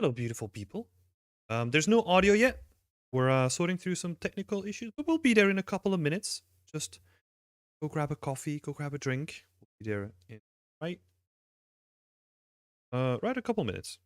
Hello, beautiful people. There's no audio yet. We're sorting through some technical issues, but we'll be there in a couple of minutes. Just go grab a coffee, go grab a drink. We'll be there in right, right a couple minutes.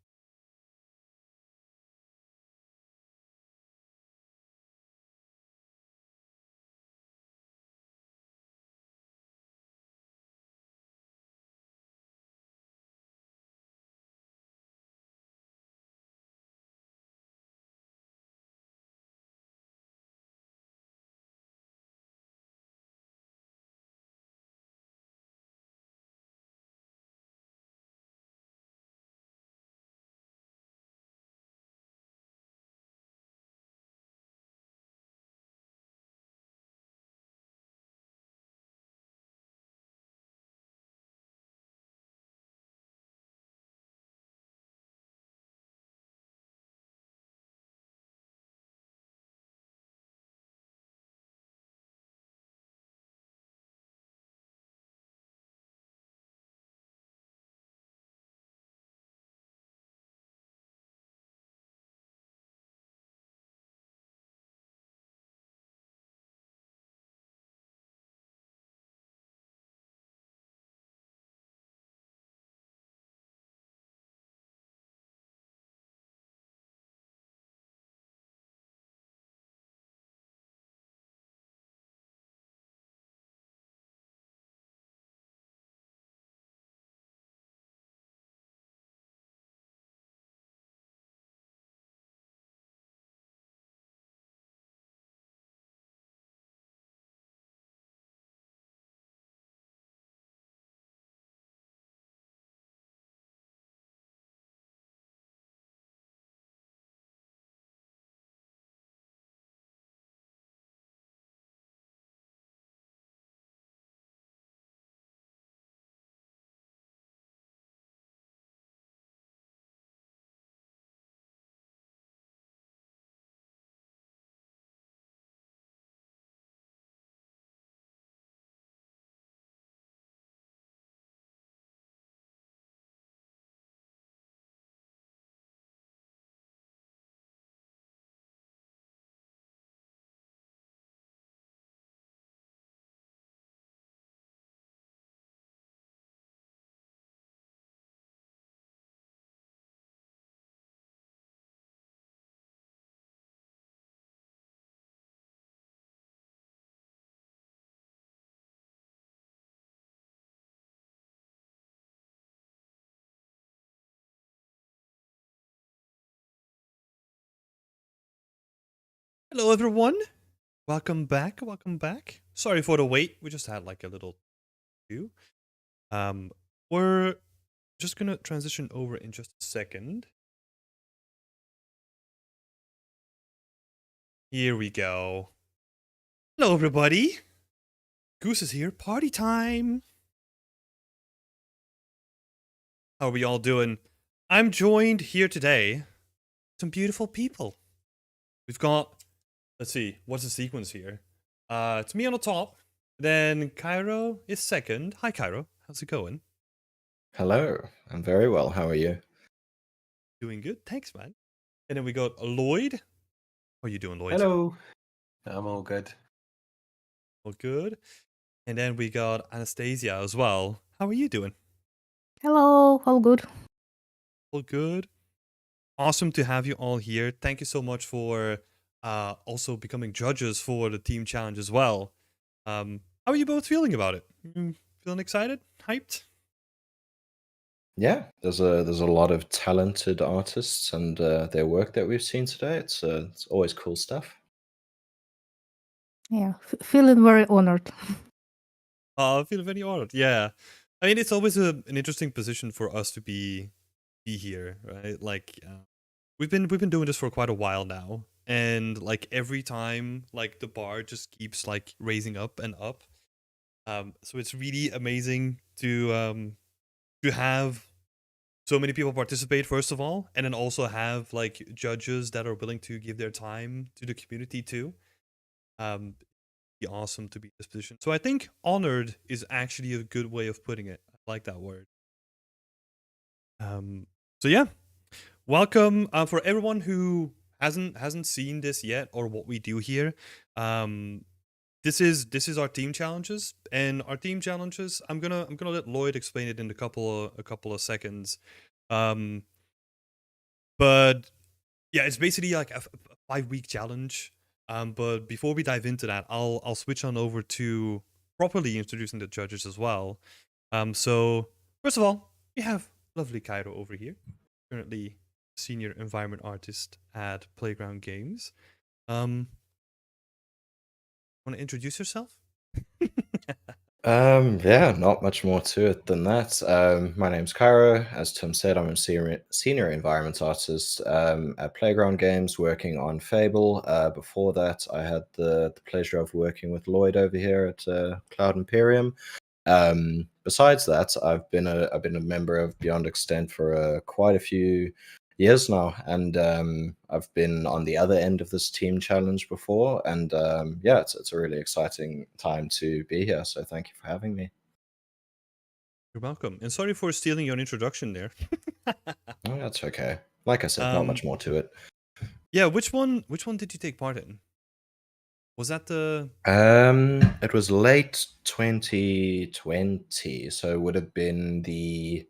Hello, everyone. Welcome back. Welcome back. Sorry for the wait. We just had like a little queue. We're just gonna transition over in just a second. Here we go. Hello, everybody. Goose is here. Party time. How are we all doing? I'm joined here today. Some beautiful people. We've got, let's see, what's the sequence here? It's me on the top. Then Cairo is second. Hi, Cairo. How's it going? Hello, I'm very well. How are you? Doing good. Thanks, man. And then we got Lloyd. How are you doing, Lloyd? Hello. I'm all good. All good. And then we got Anastasia as well. How are you doing? Hello, all good. All good. Awesome to have you all here. Thank you so much for also becoming judges for the team challenge as well. How are you both feeling about it? Feeling excited? Hyped? Yeah, there's a lot of talented artists and their work that we've seen today. It's always cool stuff. Yeah, feeling very honored. I feel very honored. Yeah, I mean it's always an interesting position for us to be here, right? Like we've been doing this for quite a while now, and like every time, like the bar just keeps like raising up and up. So it's really amazing to have so many people participate first of all, and then also have like judges that are willing to give their time to the community too. Um, be awesome to be in this position. So I think honored is actually a good way of putting it. I like that word. So yeah, welcome for everyone who hasn't seen this yet or what we do here. This is our team challenges, and our team challenges. I'm gonna let Lloyd explain it in a couple of seconds. But yeah, it's basically like a 5-week challenge. But before we dive into that, I'll switch on over to properly introducing the judges as well. So first of all, we have lovely Cairo over here, currently senior environment artist at Playground Games. Want to introduce yourself? Yeah, not much more to it than that. My name's Cairo. As Tim said, I'm a senior environment artist at Playground Games, working on Fable. Before that, I had the pleasure of working with Lloyd over here at Cloud Imperium. Besides that, I've been a member of Beyond Extent for quite a few years now, and I've been on the other end of this team challenge before, and yeah, it's a really exciting time to be here. So thank you for having me. You're welcome, and sorry for stealing your introduction there. Oh, that's okay. Like I said, not much more to it. Yeah, which one did you take part in? Was that the? It was late 2020, so it would have been the.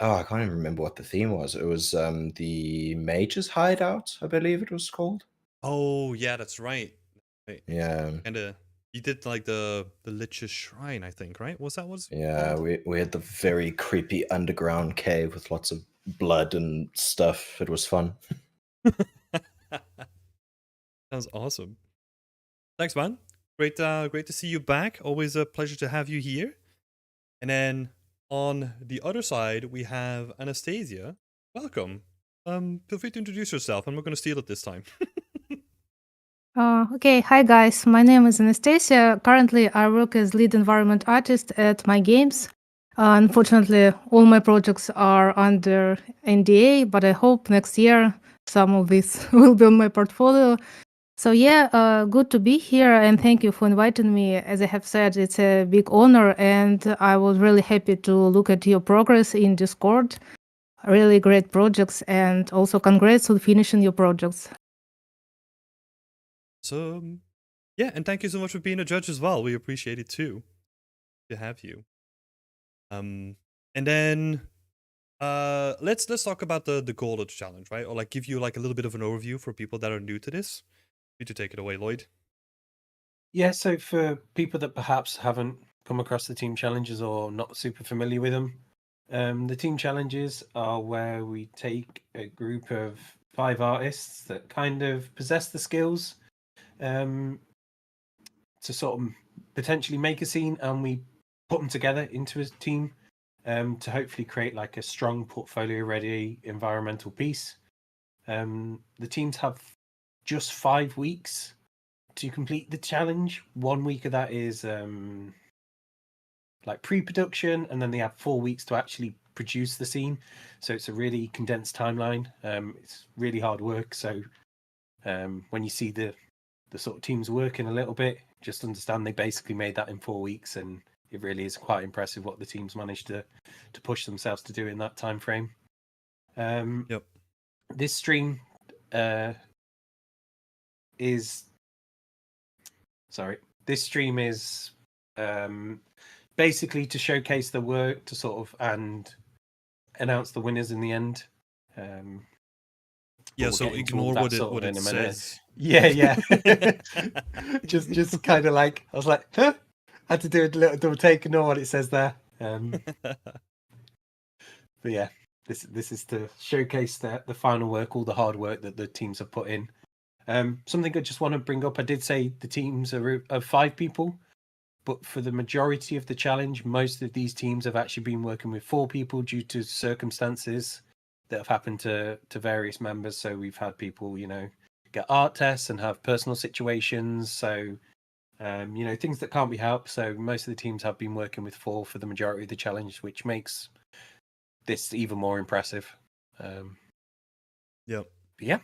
Oh, I can't even remember what the theme was. It was the Mage's Hideout, I believe it was called. Oh yeah, that's right. Yeah. And you did like the Lich's Shrine, I think, right? Was that what's Yeah, we had the very creepy underground cave with lots of blood and stuff. It was fun. Sounds awesome. Thanks, man. Great to see you back. Always a pleasure to have you here. And then on the other side, we have Anastasia. Welcome. Feel free to introduce yourself. I'm not going to steal it this time. Okay, hi guys. My name is Anastasia. Currently, I work as lead environment artist at my games. Unfortunately, all my projects are under NDA, but I hope next year some of this will be on my portfolio. So yeah, good to be here, and thank you for inviting me. As I have said, it's a big honor, and I was really happy to look at your progress in Discord. Really great projects, and also congrats on finishing your projects. So, yeah, and thank you so much for being a judge as well. We appreciate it too to have you. And then let's talk about the goal of the challenge, right? Or like give you like a little bit of an overview for people that are new to this. You to take it away, Lloyd. Yeah, so for people that perhaps haven't come across the team challenges or not super familiar with them, the team challenges are where we take a group of 5 artists that kind of possess the skills to sort of potentially make a scene, and we put them together into a team to hopefully create like a strong portfolio ready environmental piece. The teams have just 5 weeks to complete the challenge. 1 week of that is like pre-production, and then they have 4 weeks to actually produce the scene. So it's a really condensed timeline. It's really hard work. So when you see the sort of teams working a little bit, just understand they basically made that in 4 weeks, and it really is quite impressive what the teams managed to push themselves to do in that time frame. Yep. This stream is basically to showcase the work, to sort of and announce the winners in the end. Yeah, we'll so get into ignore all what that it sort of what in it a minute. says. Yeah. just kind of like, I was like, huh? I had to do a little double take, ignore what it says there. But yeah, this is to showcase the final work, all the hard work that the teams have put in. Something I just want to bring up, I did say the teams are of 5 people, but for the majority of the challenge, most of these teams have actually been working with 4 people due to circumstances that have happened to various members. So we've had people, get art tests and have personal situations. So, things that can't be helped. So most of the teams have been working with 4 for the majority of the challenge, which makes this even more impressive. Yep. Yeah.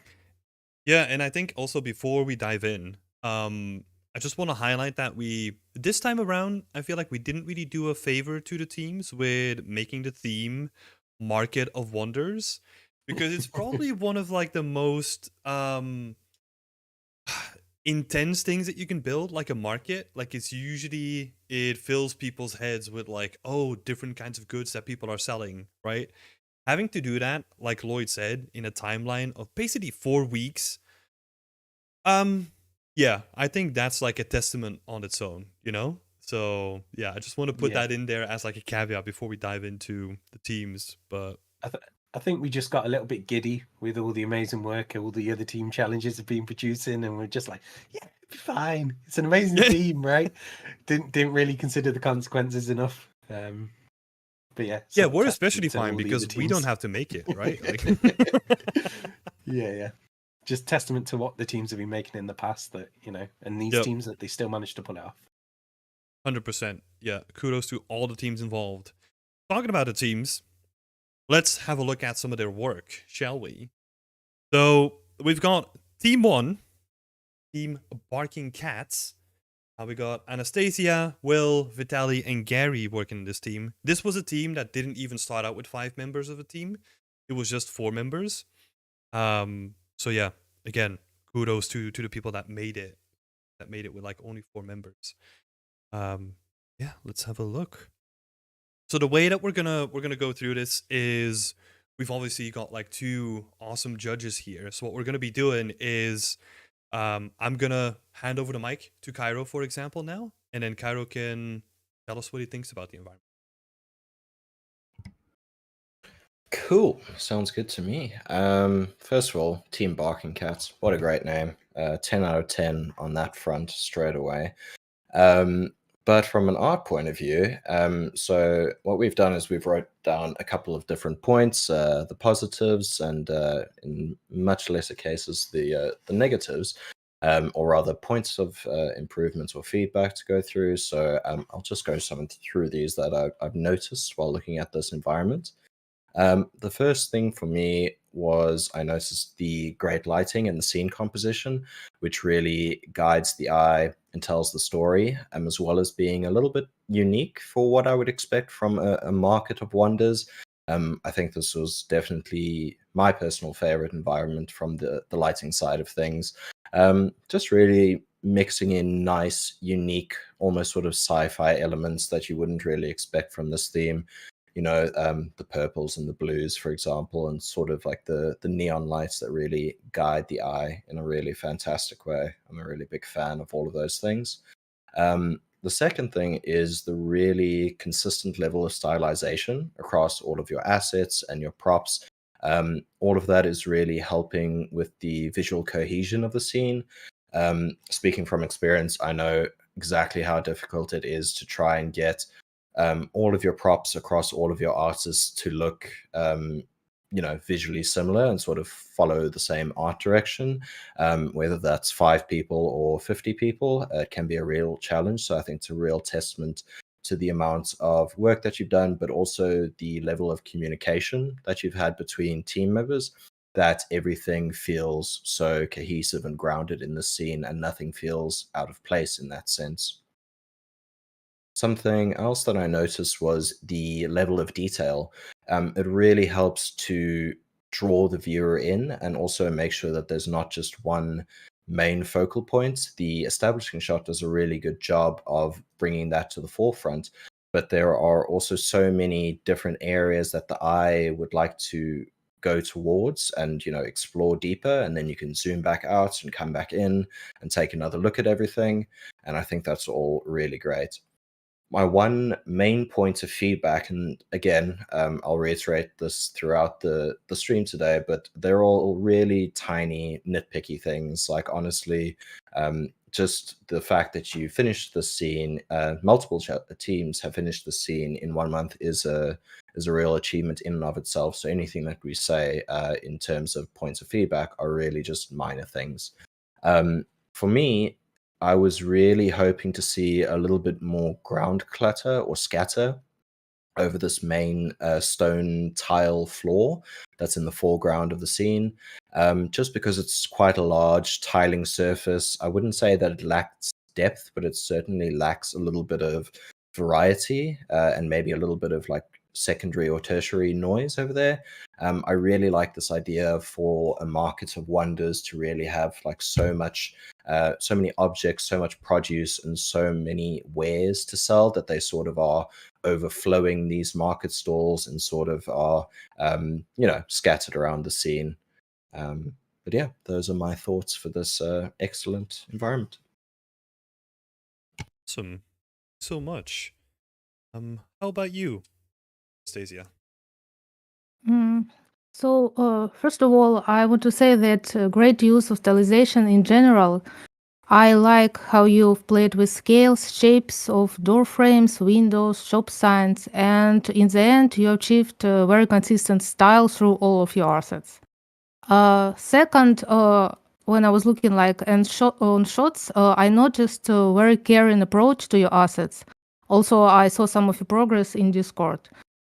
Yeah, and I think also before we dive in, I just want to highlight that this time around, I feel like we didn't really do a favor to the teams with making the theme Market of Wonders. because it's probably one of like the most intense things that you can build, like a market. Like it's usually, it fills people's heads with like, oh, different kinds of goods that people are selling, right? Having to do that, like Lloyd said, in a timeline of basically 4 weeks, yeah, I think that's like a testament on its own, you know? So yeah, I just want to put Yeah. that in there as like a caveat before we dive into the teams. But I think we just got a little bit giddy with all the amazing work all the other team challenges have been producing, and we're just like, yeah, it'll be fine. It's an amazing Yeah. team, right? Didn't really consider the consequences enough. But yeah, yeah, sort of we're testament especially to all fine the because other we don't teams. have to make it, right? Like yeah. Just testament to what the teams have been making in the past, that and these Yep. teams that they still managed to pull it off. 100%. Yeah, kudos to all the teams involved. Talking about the teams, let's have a look at some of their work, shall we? So we've got Team 1, Team Barking Cats. We got Anastasia, Will, Vitaly, and Gary working in this team. This was a team that didn't even start out with 5 members of a team. It was just 4 members. So yeah, again, kudos to the people that made it with like only 4 members. Yeah, let's have a look. So the way that we're gonna go through this is we've obviously got like 2 awesome judges here. So what we're gonna be doing is I'm gonna hand over the mic to Cairo, for example, now, and then Cairo can tell us what he thinks about the environment. Cool. Sounds good to me. First of all, Team Barking Cats. What a great name. 10 out of 10 on that front straight away. But from an art point of view, so what we've done is we've wrote down a couple of different points, the positives and in much lesser cases, the negatives, or rather points of improvements or feedback to go through. So I'll just go through these that I've noticed while looking at this environment. The first thing for me was I noticed the great lighting and the scene composition, which really guides the eye and tells the story, as well as being a little bit unique for what I would expect from a market of wonders. I think this was definitely my personal favorite environment from the lighting side of things. Just really mixing in nice, unique, almost sort of sci-fi elements that you wouldn't really expect from this theme. The purples and the blues, for example, and sort of like the neon lights that really guide the eye in a really fantastic way. I'm a really big fan of all of those things. The second thing is the really consistent level of stylization across all of your assets and your props. All of that is really helping with the visual cohesion of the scene. Speaking from experience, I know exactly how difficult it is to try and get all of your props across all of your artists to look, visually similar and sort of follow the same art direction. Whether that's 5 people or 50 people, it can be a real challenge. So I think it's a real testament to the amount of work that you've done, but also the level of communication that you've had between team members, that everything feels so cohesive and grounded in the scene and nothing feels out of place in that sense. Something else that I noticed was the level of detail. It really helps to draw the viewer in and also make sure that there's not just one main focal point. The establishing shot does a really good job of bringing that to the forefront, but there are also so many different areas that the eye would like to go towards and explore deeper, and then you can zoom back out and come back in and take another look at everything, and I think that's all really great. My one main point of feedback, and again, I'll reiterate this throughout the stream today, but they're all really tiny, nitpicky things. Like, honestly, just the fact that you finished the scene, multiple teams have finished the scene in 1 month is a real achievement in and of itself. So anything that we say in terms of points of feedback are really just minor things. For me, I was really hoping to see a little bit more ground clutter or scatter over this main stone tile floor that's in the foreground of the scene. Just because it's quite a large tiling surface, I wouldn't say that it lacks depth, but it certainly lacks a little bit of variety and maybe a little bit of like secondary or tertiary noise over there. I really like this idea for a market of wonders to really have like so many objects, so much produce, and so many wares to sell that they sort of are overflowing these market stalls and sort of are, scattered around the scene. But yeah, those are my thoughts for this excellent environment. Awesome. So much. How about you, Stasia? So, first of all, I want to say that great use of stylization in general. I like how you've played with scales, shapes of door frames, windows, shop signs, and in the end, you achieved a very consistent style through all of your assets. Second, when I was looking on shots, I noticed a very caring approach to your assets. Also, I saw some of your progress in Discord.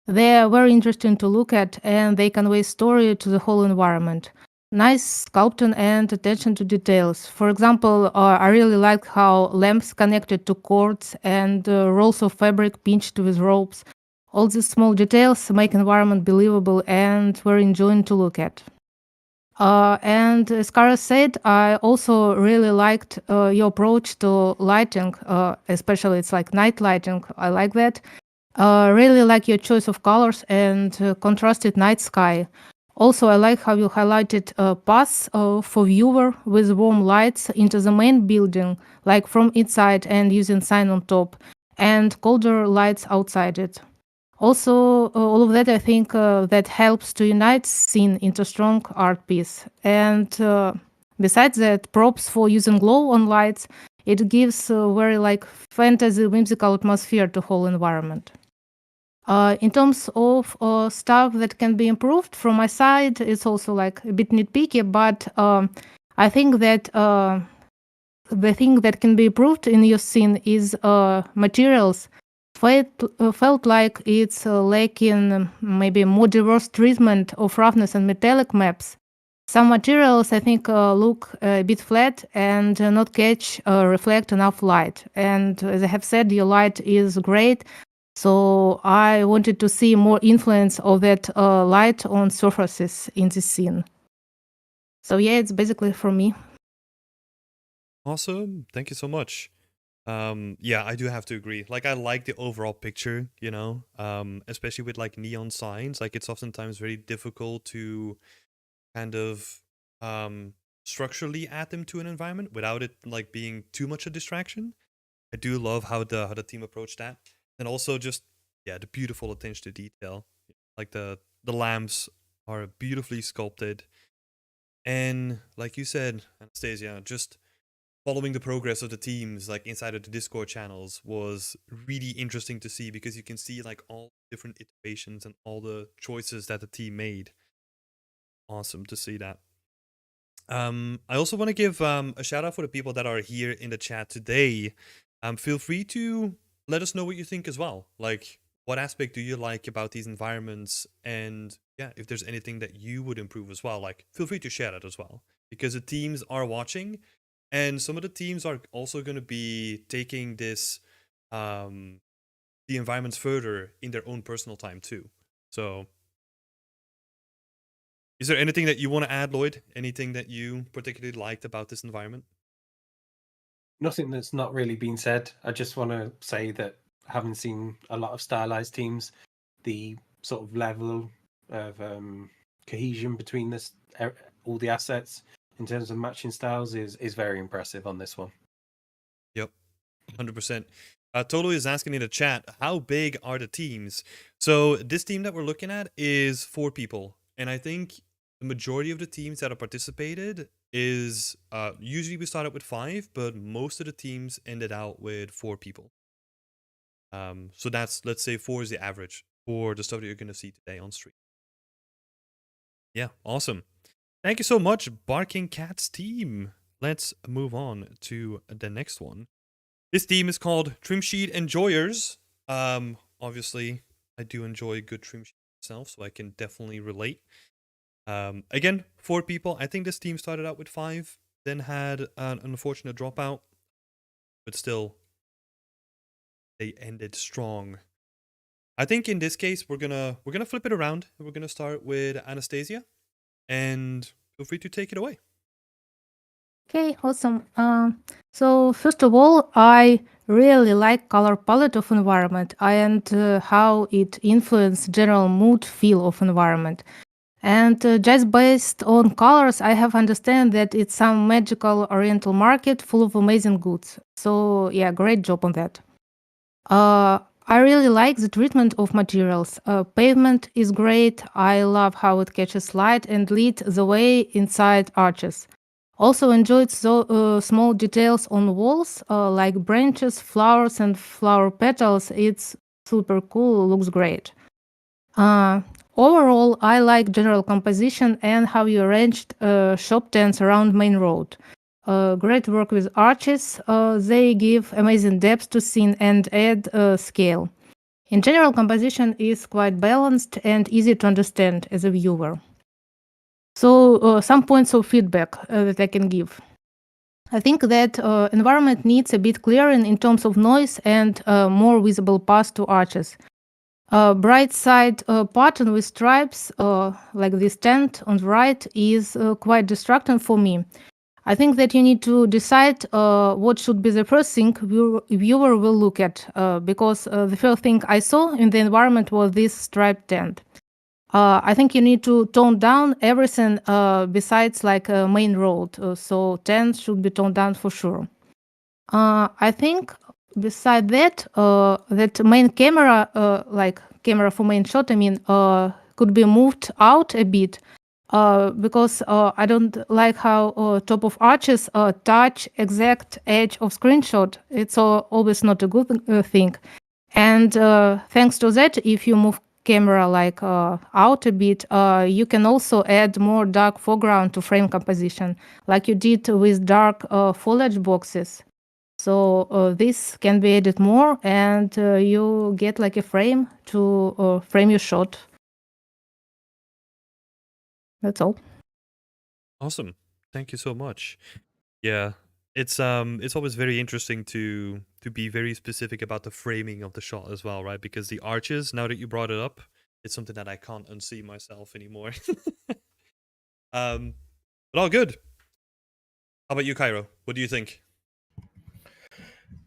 They are very interesting to look at, and they convey story to the whole environment. Nice sculpting and attention to details. For example, I really liked how lamps connected to cords and rolls of fabric pinched with ropes. All these small details make environment believable and very enjoying to look at. And as Kara said, I also really liked your approach to lighting, especially it's like night lighting. I like that. Really like your choice of colors and contrasted night sky. Also, I like how you highlighted paths for viewer with warm lights into the main building, like from inside and using sign on top, and colder lights outside it. Also, all of that, I think that helps to unite scene into strong art piece. And besides that, props for using glow on lights, it gives a very like fantasy whimsical atmosphere to whole environment. In terms of stuff that can be improved from my side, it's also like a bit nitpicky, but I think that the thing that can be improved in your scene is materials. Felt like it's lacking maybe more diverse treatment of roughness and metallic maps. Some materials, I think, look a bit flat and not reflect enough light. And as I have said, your light is great. So I wanted to see more influence of that light on surfaces in the scene. So yeah, it's basically for me. Awesome. Thank you so much. Yeah, I do have to agree. Like, I like the overall picture, especially with like neon signs. Like, it's oftentimes very difficult to kind of structurally add them to an environment without it like being too much a distraction. I do love how the team approached that, and also just the beautiful attention to detail. Like the lamps are beautifully sculpted, and like you said, Anastasia, just following the progress of the teams like inside of the Discord channels was really interesting to see, because you can see like all different iterations and all the choices that the team made. Awesome to see that. I also want to give a shout out for the people that are here in the chat today. Feel free to let us know what you think as well. Like, what aspect do you like about these environments? And yeah, if there's anything that you would improve as well, like, feel free to share that as well, because the teams are watching, and some of the teams are also going to be taking this, the environments further in their own personal time too. So, is there anything that you want to add, Lloyd? Anything that you particularly liked about this environment? Nothing that's not really been said. I just want to say that having seen a lot of stylized teams, the sort of level of cohesion between all the assets in terms of matching styles is very impressive on this one. Yep, 100%. Totally is asking in the chat, how big are the teams? So this team that we're looking at is 4 people, and I think the majority of the teams that have participated is usually we started with 5, but most of the teams ended out with 4 people. So that's, let's say 4 is the average for the stuff that you're going to see today on stream. Yeah, awesome. Thank you so much, Barking Cats team. Let's move on to the next one. This team is called Trim Sheet Enjoyers. Obviously, I do enjoy good trim sheet myself, so I can definitely relate. Again, 4 people. I think this team started out with 5, then had an unfortunate dropout, but still, they ended strong. I think in this case we're gonna flip it around and we're gonna start with Anastasia, and feel free to take it away. Okay, awesome. So first of all, I really like color palette of environment and how it influences general mood feel of environment. And just based on colors, I have understand that it's some magical oriental market full of amazing goods. So yeah, great job on that. I really like the treatment of materials. Pavement is great. I love how it catches light and leads the way inside arches. Also enjoyed small details on walls, like branches, flowers, and flower petals. It's super cool. Looks great. Overall, I like general composition and how you arranged shop tents around main road. Great work with arches. They give amazing depth to scene and add scale. In general, composition is quite balanced and easy to understand as a viewer. So some points of feedback that I can give. I think that environment needs a bit clearing in terms of noise and more visible paths to arches. Bright side pattern with stripes, like this tent on the right, is quite distracting for me. I think that you need to decide what should be the first thing viewer will look at, because the first thing I saw in the environment was this striped tent. I think you need to tone down everything besides like a main road, so tent should be toned down for sure. I think beside that, that main camera, like camera for main shot, I mean, could be moved out a bit, because I don't like how top of arches touch exact edge of screenshot. It's always not a good thing. And thanks to that, if you move camera like out a bit, you can also add more dark foreground to frame composition, like you did with dark foliage boxes. So this can be added more, and you get like a frame to frame your shot. That's all. Awesome. Thank you so much. Yeah. It's always very interesting to be very specific about the framing of the shot as well, right? Because the arches, now that you brought it up, it's something that I can't unsee myself anymore. But all good. How about you, Cairo? What do you think?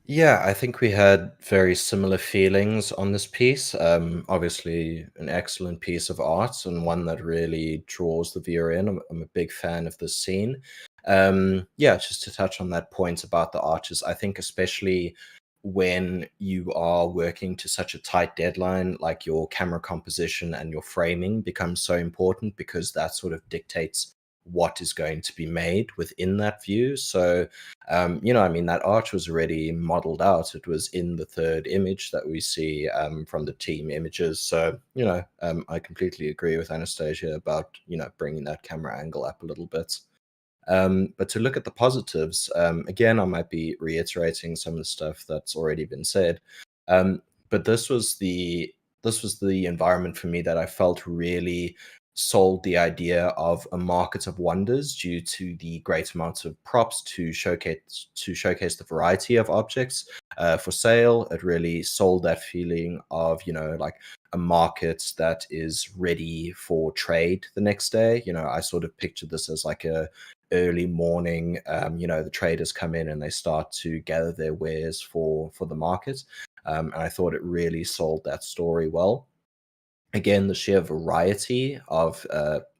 Yeah, I think we had very similar feelings on this piece. Obviously, an excellent piece of art and one that really draws the viewer in. I'm a big fan of this scene. Yeah, just to touch on that point about the arches, I think especially when you are working to such a tight deadline, like your camera composition and your framing becomes so important because that sort of dictates what is going to be made within that view. So I mean, that arch was already modeled out. It was in the third image that we see from the team images. So, I completely agree with Anastasia about, bringing that camera angle up a little bit. But to look at the positives, again, I might be reiterating some of the stuff that's already been said. But this was the environment for me that I felt really sold the idea of a market of wonders due to the great amounts of props to showcase the variety of objects for sale. It really sold that feeling of like a market that is ready for trade the next day. I sort of pictured this as like a early morning. The traders come in and they start to gather their wares for the market. And I thought it really sold that story well. Again, the sheer variety of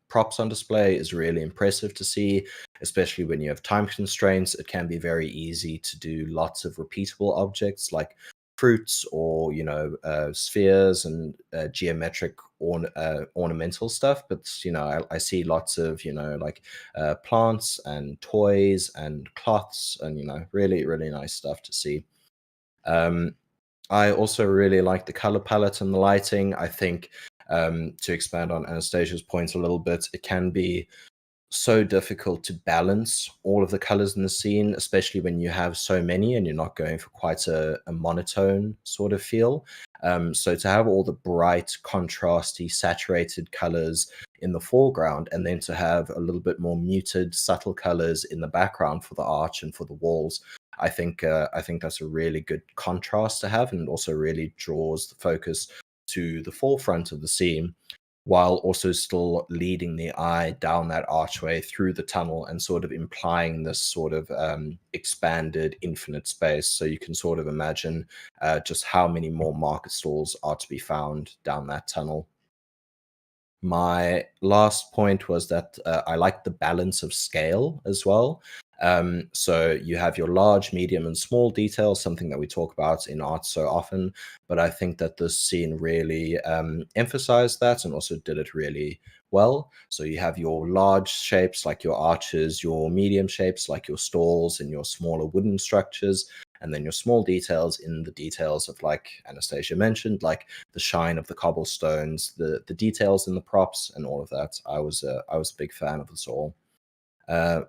props on display is really impressive to see, especially when you have time constraints. It can be very easy to do lots of repeatable objects like fruits or spheres and geometric ornamental stuff. But I see lots of like plants and toys and cloths and really, really nice stuff to see. I also really like the color palette and the lighting. I think, to expand on Anastasia's point a little bit, it can be so difficult to balance all of the colors in the scene, especially when you have so many and you're not going for quite a monotone sort of feel. So to have all the bright, contrasty, saturated colors in the foreground, and then to have a little bit more muted, subtle colors in the background for the arch and for the walls, I think that's a really good contrast to have, and it also really draws the focus to the forefront of the scene, while also still leading the eye down that archway through the tunnel and sort of implying this sort of expanded infinite space. So you can sort of imagine just how many more market stalls are to be found down that tunnel. My last point was that I like the balance of scale as well. So you have your large, medium, and small details, something that we talk about in art so often. But I think that this scene really emphasized that and also did it really well. So you have your large shapes like your arches, your medium shapes like your stalls and your smaller wooden structures, and then your small details in the details of, like Anastasia mentioned, like the shine of the cobblestones, the details in the props, and all of that. I was a big fan of this all.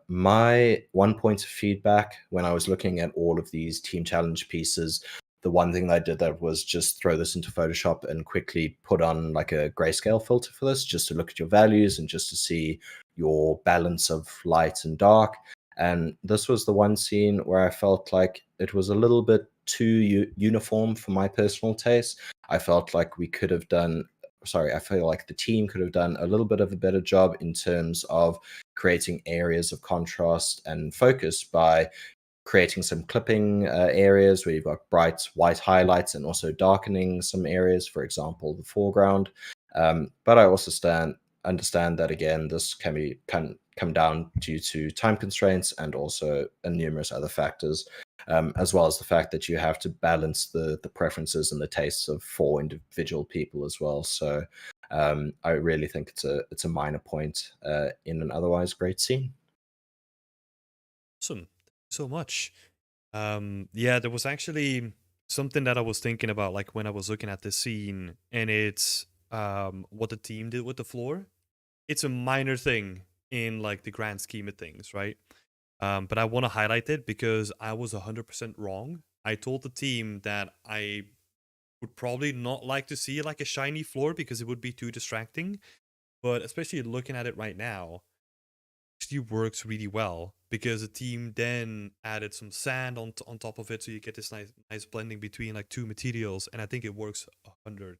My one point of feedback when I was looking at all of these team challenge pieces, the one thing that I did that was just throw this into Photoshop and quickly put on like a grayscale filter for this, just to look at your values and just to see your balance of light and dark. And this was the one scene where I felt like it was a little bit too uniform for my personal taste. I felt like we could have done, sorry, I feel like the team could have done a little bit of a better job in terms of creating areas of contrast and focus by creating some clipping areas where you've got bright white highlights and also darkening some areas, for example, the foreground. But I also understand that, again, this can come down due to time constraints and also numerous other factors, as well as the fact that you have to balance the preferences and the tastes of 4 individual people as well. So I really think it's a minor point in an otherwise great scene. Awesome. So much. Yeah, there was actually something that I was thinking about, like when I was looking at this scene, and it's what the team did with the floor. It's a minor thing in like the grand scheme of things, right? But I want to highlight it because I was 100% wrong. I told the team that I would probably not like to see like a shiny floor because it would be too distracting. But especially looking at it right now, actually works really well because the team then added some sand on top of it, so you get this nice blending between like 2 materials, and I think it works 100%.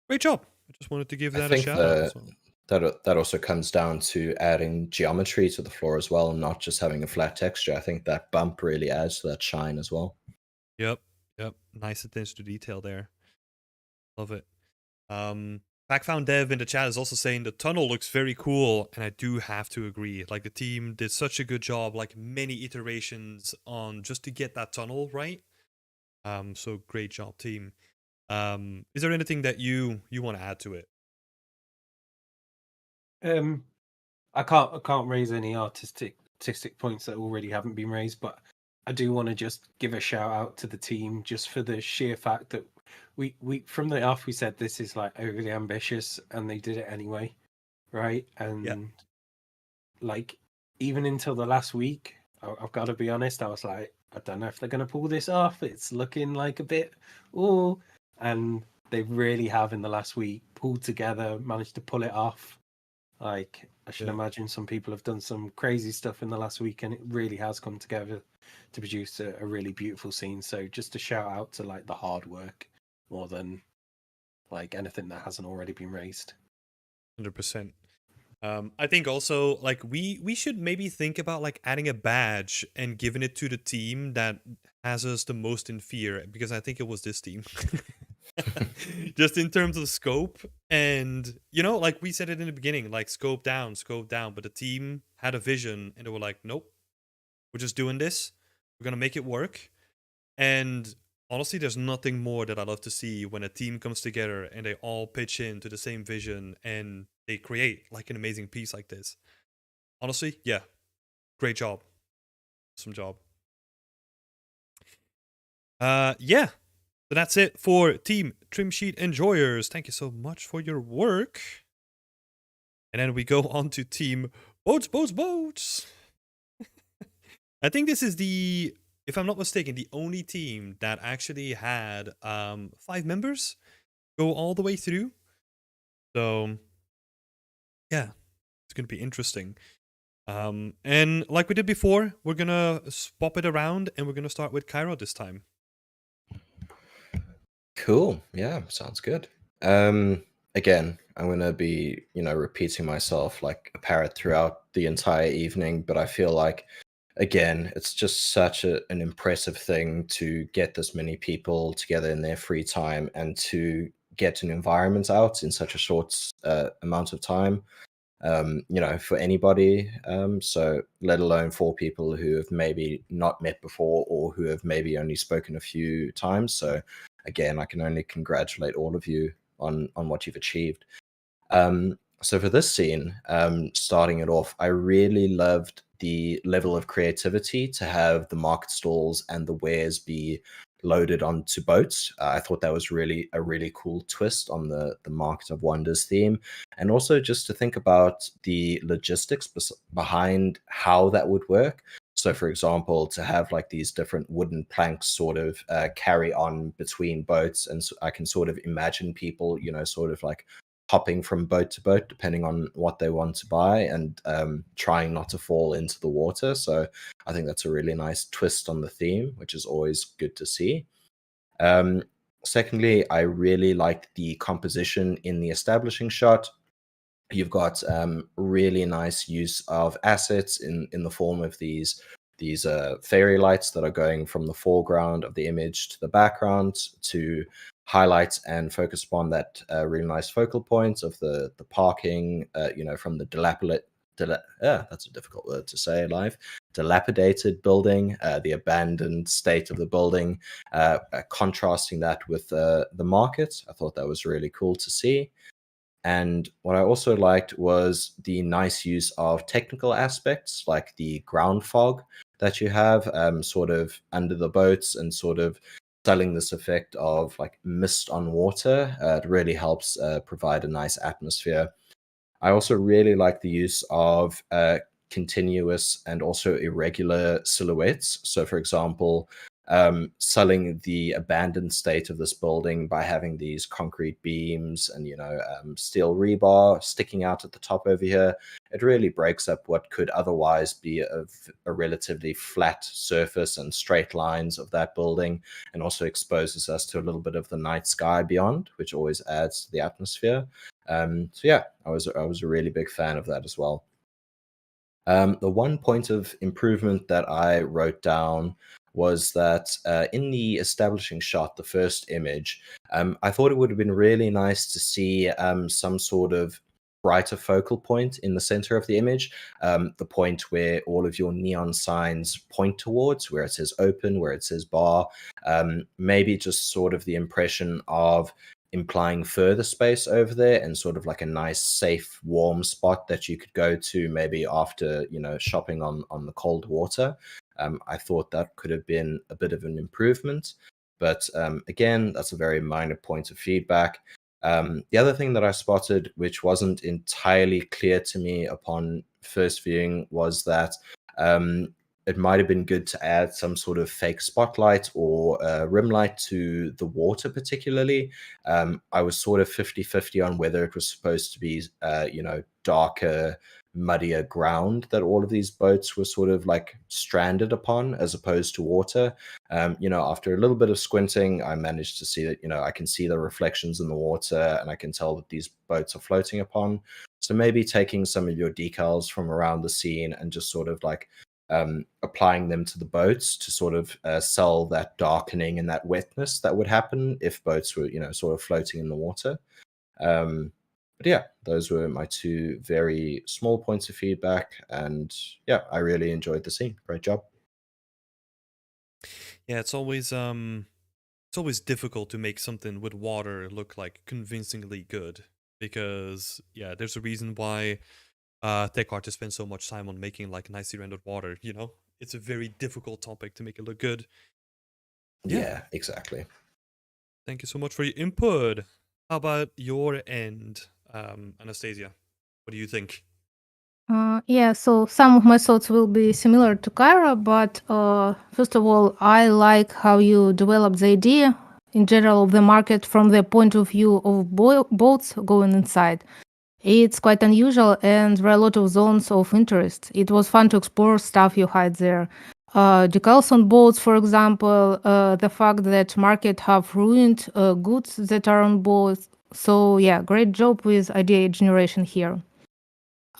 Great job. I just wanted to give I that a think shout out. that also comes down to adding geometry to the floor as well, and not just having a flat texture. I think that bump really adds to that shine as well. Yep. Nice attention to detail there. Love it. Backfound Dev in the chat is also saying the tunnel looks very cool, and I do have to agree. Like the team did such a good job, like many iterations on just to get that tunnel right. So great job, team. Is there anything that you want to add to it? I can't raise any artistic points that already haven't been raised, but I do want to just give a shout out to the team just for the sheer fact that we from the off we said this is like overly ambitious, and they did it anyway, right? And like even until the last week, I've got to be honest, I was like, I don't know if they're gonna pull this off. It's looking like a bit, and they really have in the last week pulled together, managed to pull it off. Like I should imagine some people have done some crazy stuff in the last week, and it really has come together to produce a really beautiful scene. So just a shout out to like the hard work more than like anything that hasn't already been raised. 100%. I think also like we should maybe think about like adding a badge and giving it to the team that has us the most in fear, because I think it was this team. Just in terms of scope, and like we said it in the beginning, like scope down, but the team had a vision and they were like, nope, we're just doing this, we're gonna make it work. And honestly, there's nothing more that I love to see when a team comes together and they all pitch in to the same vision and they create like an amazing piece like this. Honestly, yeah, great job. Awesome job. Yeah. So that's it for Team Trim Sheet Enjoyers. Thank you so much for your work. And then we go on to Team Boats. I think this is the, if I'm not mistaken, the only team that actually had 5 members go all the way through. So yeah, it's going to be interesting. And like we did before, we're going to swap it around and we're going to start with Cairo this time. Cool. Yeah, sounds good. Again, I'm gonna be, repeating myself like a parrot throughout the entire evening, but I feel like, again, it's just such an impressive thing to get this many people together in their free time and to get an environment out in such a short amount of time. For anybody. So let alone for people who have maybe not met before or who have maybe only spoken a few times. So again, I can only congratulate all of you on what you've achieved. So for this scene, starting it off, I really loved the level of creativity to have the market stalls and the wares be loaded onto boats. I thought that was really a really cool twist on the Market of Wonders theme, and also just to think about the logistics behind how that would work. So, for example, to have like these different wooden planks sort of carry on between boats, and so I can sort of imagine people, sort of like hopping from boat to boat depending on what they want to buy, and trying not to fall into the water. So I think that's a really nice twist on the theme, which is always good to see. Secondly, I really liked the composition in the establishing shot. You've got really nice use of assets in the form of these fairy lights that are going from the foreground of the image to the background to highlight and focus upon that really nice focal point of the parking, from the that's a difficult word to say live, dilapidated building, the abandoned state of the building, contrasting that with the market. I thought that was really cool to see. And what I also liked was the nice use of technical aspects like the ground fog that you have sort of under the boats and sort of selling this effect of like mist on water. It really helps provide a nice atmosphere. I also really like the use of continuous and also irregular silhouettes. So, for example, selling the abandoned state of this building by having these concrete beams and steel rebar sticking out at the top over here. It really breaks up what could otherwise be a relatively flat surface and straight lines of that building, and also exposes us to a little bit of the night sky beyond, which always adds to the atmosphere. So yeah, I was a really big fan of that as well. The one point of improvement that I wrote down was that in the establishing shot, the first image, I thought it would have been really nice to see some sort of brighter focal point in the center of the image, the point where all of your neon signs point towards, where it says open, where it says bar, maybe just sort of the impression of implying further space over there and sort of like a nice, safe, warm spot that you could go to maybe after, shopping on the cold water. I thought that could have been a bit of an improvement. But again, that's a very minor point of feedback. The other thing that I spotted, which wasn't entirely clear to me upon first viewing, was that it might have been good to add some sort of fake spotlight or rim light to the water particularly. I was sort of 50-50 on whether it was supposed to be, darker, muddier ground that all of these boats were sort of like stranded upon as opposed to water. After a little bit of squinting, I managed to see that, I can see the reflections in the water and I can tell that these boats are floating upon. So maybe taking some of your decals from around the scene and just sort of like applying them to the boats to sort of sell that darkening and that wetness that would happen if boats were, sort of floating in the water. But yeah, those were my two very small points of feedback. And yeah, I really enjoyed the scene. Great job. Yeah, it's always difficult to make something with water look like convincingly good, because there's a reason why tech artists spend so much time on making like nicely rendered water. It's a very difficult topic to make it look good. Yeah, exactly. Thank you so much for your input. How about your end, Anastasia? What do you think? So some of my thoughts will be similar to Kyra, but first of all, I like how you develop the idea in general of the market from the point of view of boats going inside. It's quite unusual, and there are a lot of zones of interest. It was fun to explore stuff you hide there. decals on boats, for example, the fact that market have ruined goods that are on boats. So yeah, great job with idea generation here.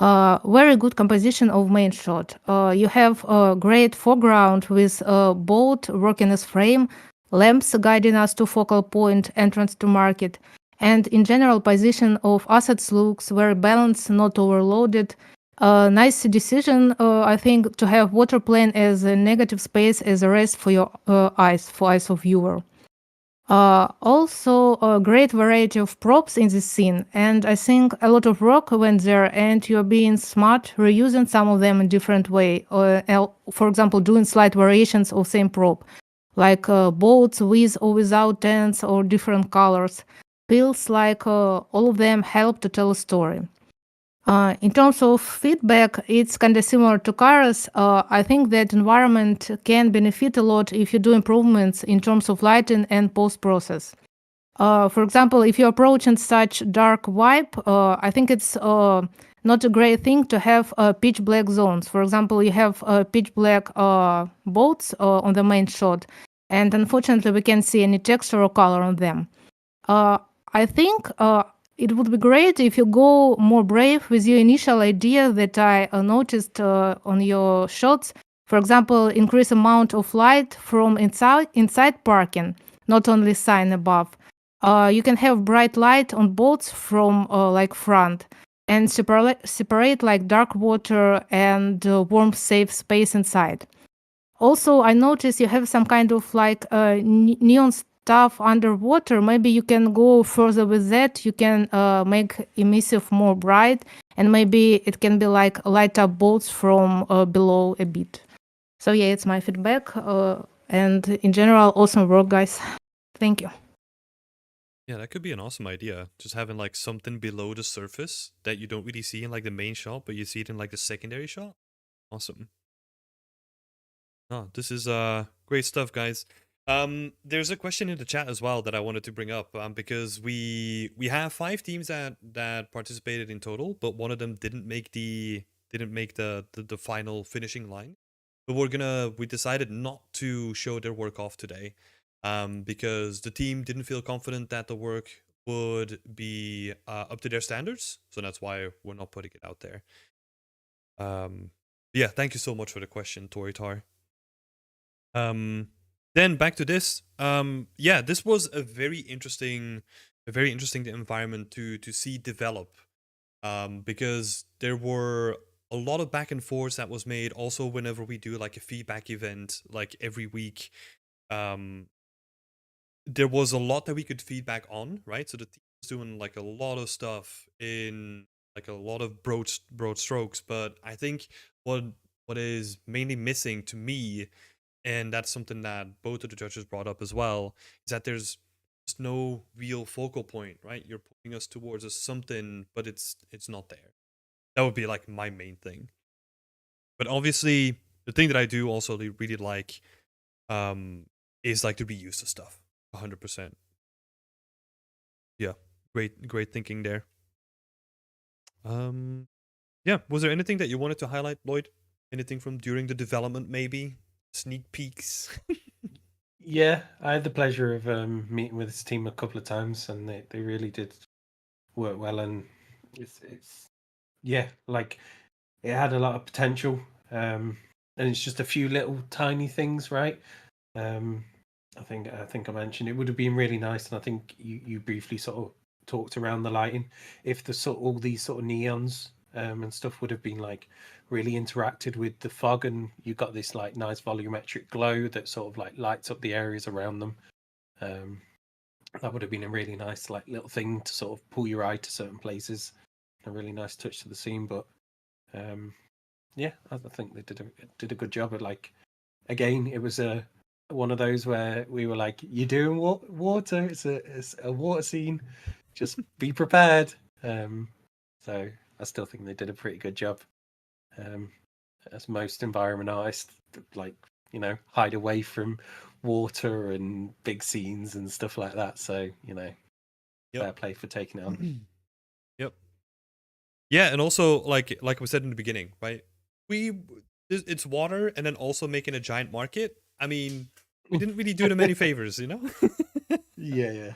Very good composition of main shot. You have a great foreground with a boat working as frame, lamps guiding us to focal point, entrance to market, and in general position of assets looks very balanced, not overloaded. Nice decision, I think, to have water plane as a negative space as a rest for your eyes, for eyes of viewer. Also, a great variety of props in this scene, and I think a lot of work went there, and you're being smart, reusing some of them in different way. For example, doing slight variations of same prop, like boats with or without tents or different colors. Feels like all of them help to tell a story. In terms of feedback, it's kind of similar to Kara's. I think that environment can benefit a lot if you do improvements in terms of lighting and post-process. For example, if you're approaching such dark vibe, I think it's not a great thing to have pitch black zones. For example, you have pitch black boats on the main shot, and unfortunately, we can't see any texture or color on them. I think it would be great if you go more brave with your initial idea that I noticed on your shots. For example, increase amount of light from inside parking, not only sign above. You can have bright light on boats from like front, and separate like dark water and warm, safe space inside. Also, I noticed you have some kind of like neon stuff underwater. Maybe you can go further with that. You can make emissive more bright, and maybe it can be like light up boats from below a bit. So yeah, it's my feedback. And in general, awesome work, guys. Thank you. Yeah, that could be an awesome idea. Just having like something below the surface that you don't really see in like the main shot, but you see it in like the secondary shot. Awesome. Oh, this is great stuff, guys. There's a question in the chat as well that I wanted to bring up because we have 5 teams that participated in total, but one of them didn't make the final finishing line. But we decided not to show their work off today, because the team didn't feel confident that the work would be up to their standards. So that's why we're not putting it out there. Yeah, thank you so much for the question, Toritar. Then back to this. Yeah, this was a very interesting environment to see develop. Because there were a lot of back and forth that was made. Also, whenever we do like a feedback event, like every week, there was a lot that we could feedback on, right? So the team was doing like a lot of stuff in like a lot of broad strokes, but I think what is mainly missing to me, and that's something that both of the judges brought up as well, is that there's just no real focal point, right? You're putting us towards something, but it's not there. That would be like my main thing. But obviously, the thing that I do also really like is like the reuse of stuff. 100%. Yeah, great thinking there. Yeah, was there anything that you wanted to highlight, Lloyd? Anything from during the development, maybe? Sneak peeks? Yeah, I had the pleasure of meeting with this team a couple of times, and they really did work well. And it's yeah, like it had a lot of potential. And it's just a few little tiny things, right? I think I mentioned it would have been really nice, and I think you briefly sort of talked around the lighting. If the sort all these sort of neons and stuff would have been like really interacted with the fog, and you got this like nice volumetric glow that sort of like lights up the areas around them. That would have been a really nice like little thing to sort of pull your eye to certain places. A really nice touch to the scene, but yeah, I think they did a good job at like. Again, it was one of those where we were like, "You're doing water. It's a water scene. Just be prepared." So I still think they did a pretty good job. As most environment artists, like hide away from water and big scenes and stuff like that. So fair play for taking it on. Yep. Yeah, and also like we said in the beginning, right? it's water and then also making a giant market. I mean, we didn't really do them any favors, you know. Yeah.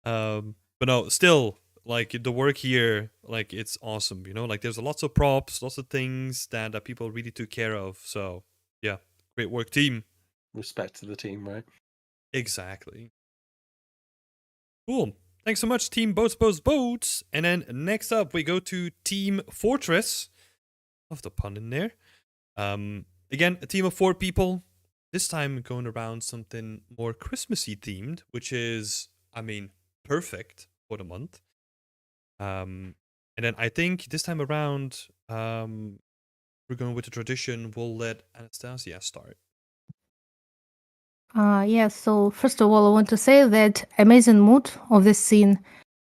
But no, still, like the work here, like it's awesome, you know. Like there's lots of props, lots of things that people really took care of. So yeah, great work, team. Respect to the team, right? Exactly. Cool. Thanks so much, Team Boats. And then next up, we go to Team Fortress. Love the pun in there. Again, a team of 4 people. This time going around something more Christmassy themed, which is, I mean, perfect for the month. And then I think this time around, we're going with the tradition. We'll let Anastasia start. Yes, so first of all, I want to say that amazing mood of this scene.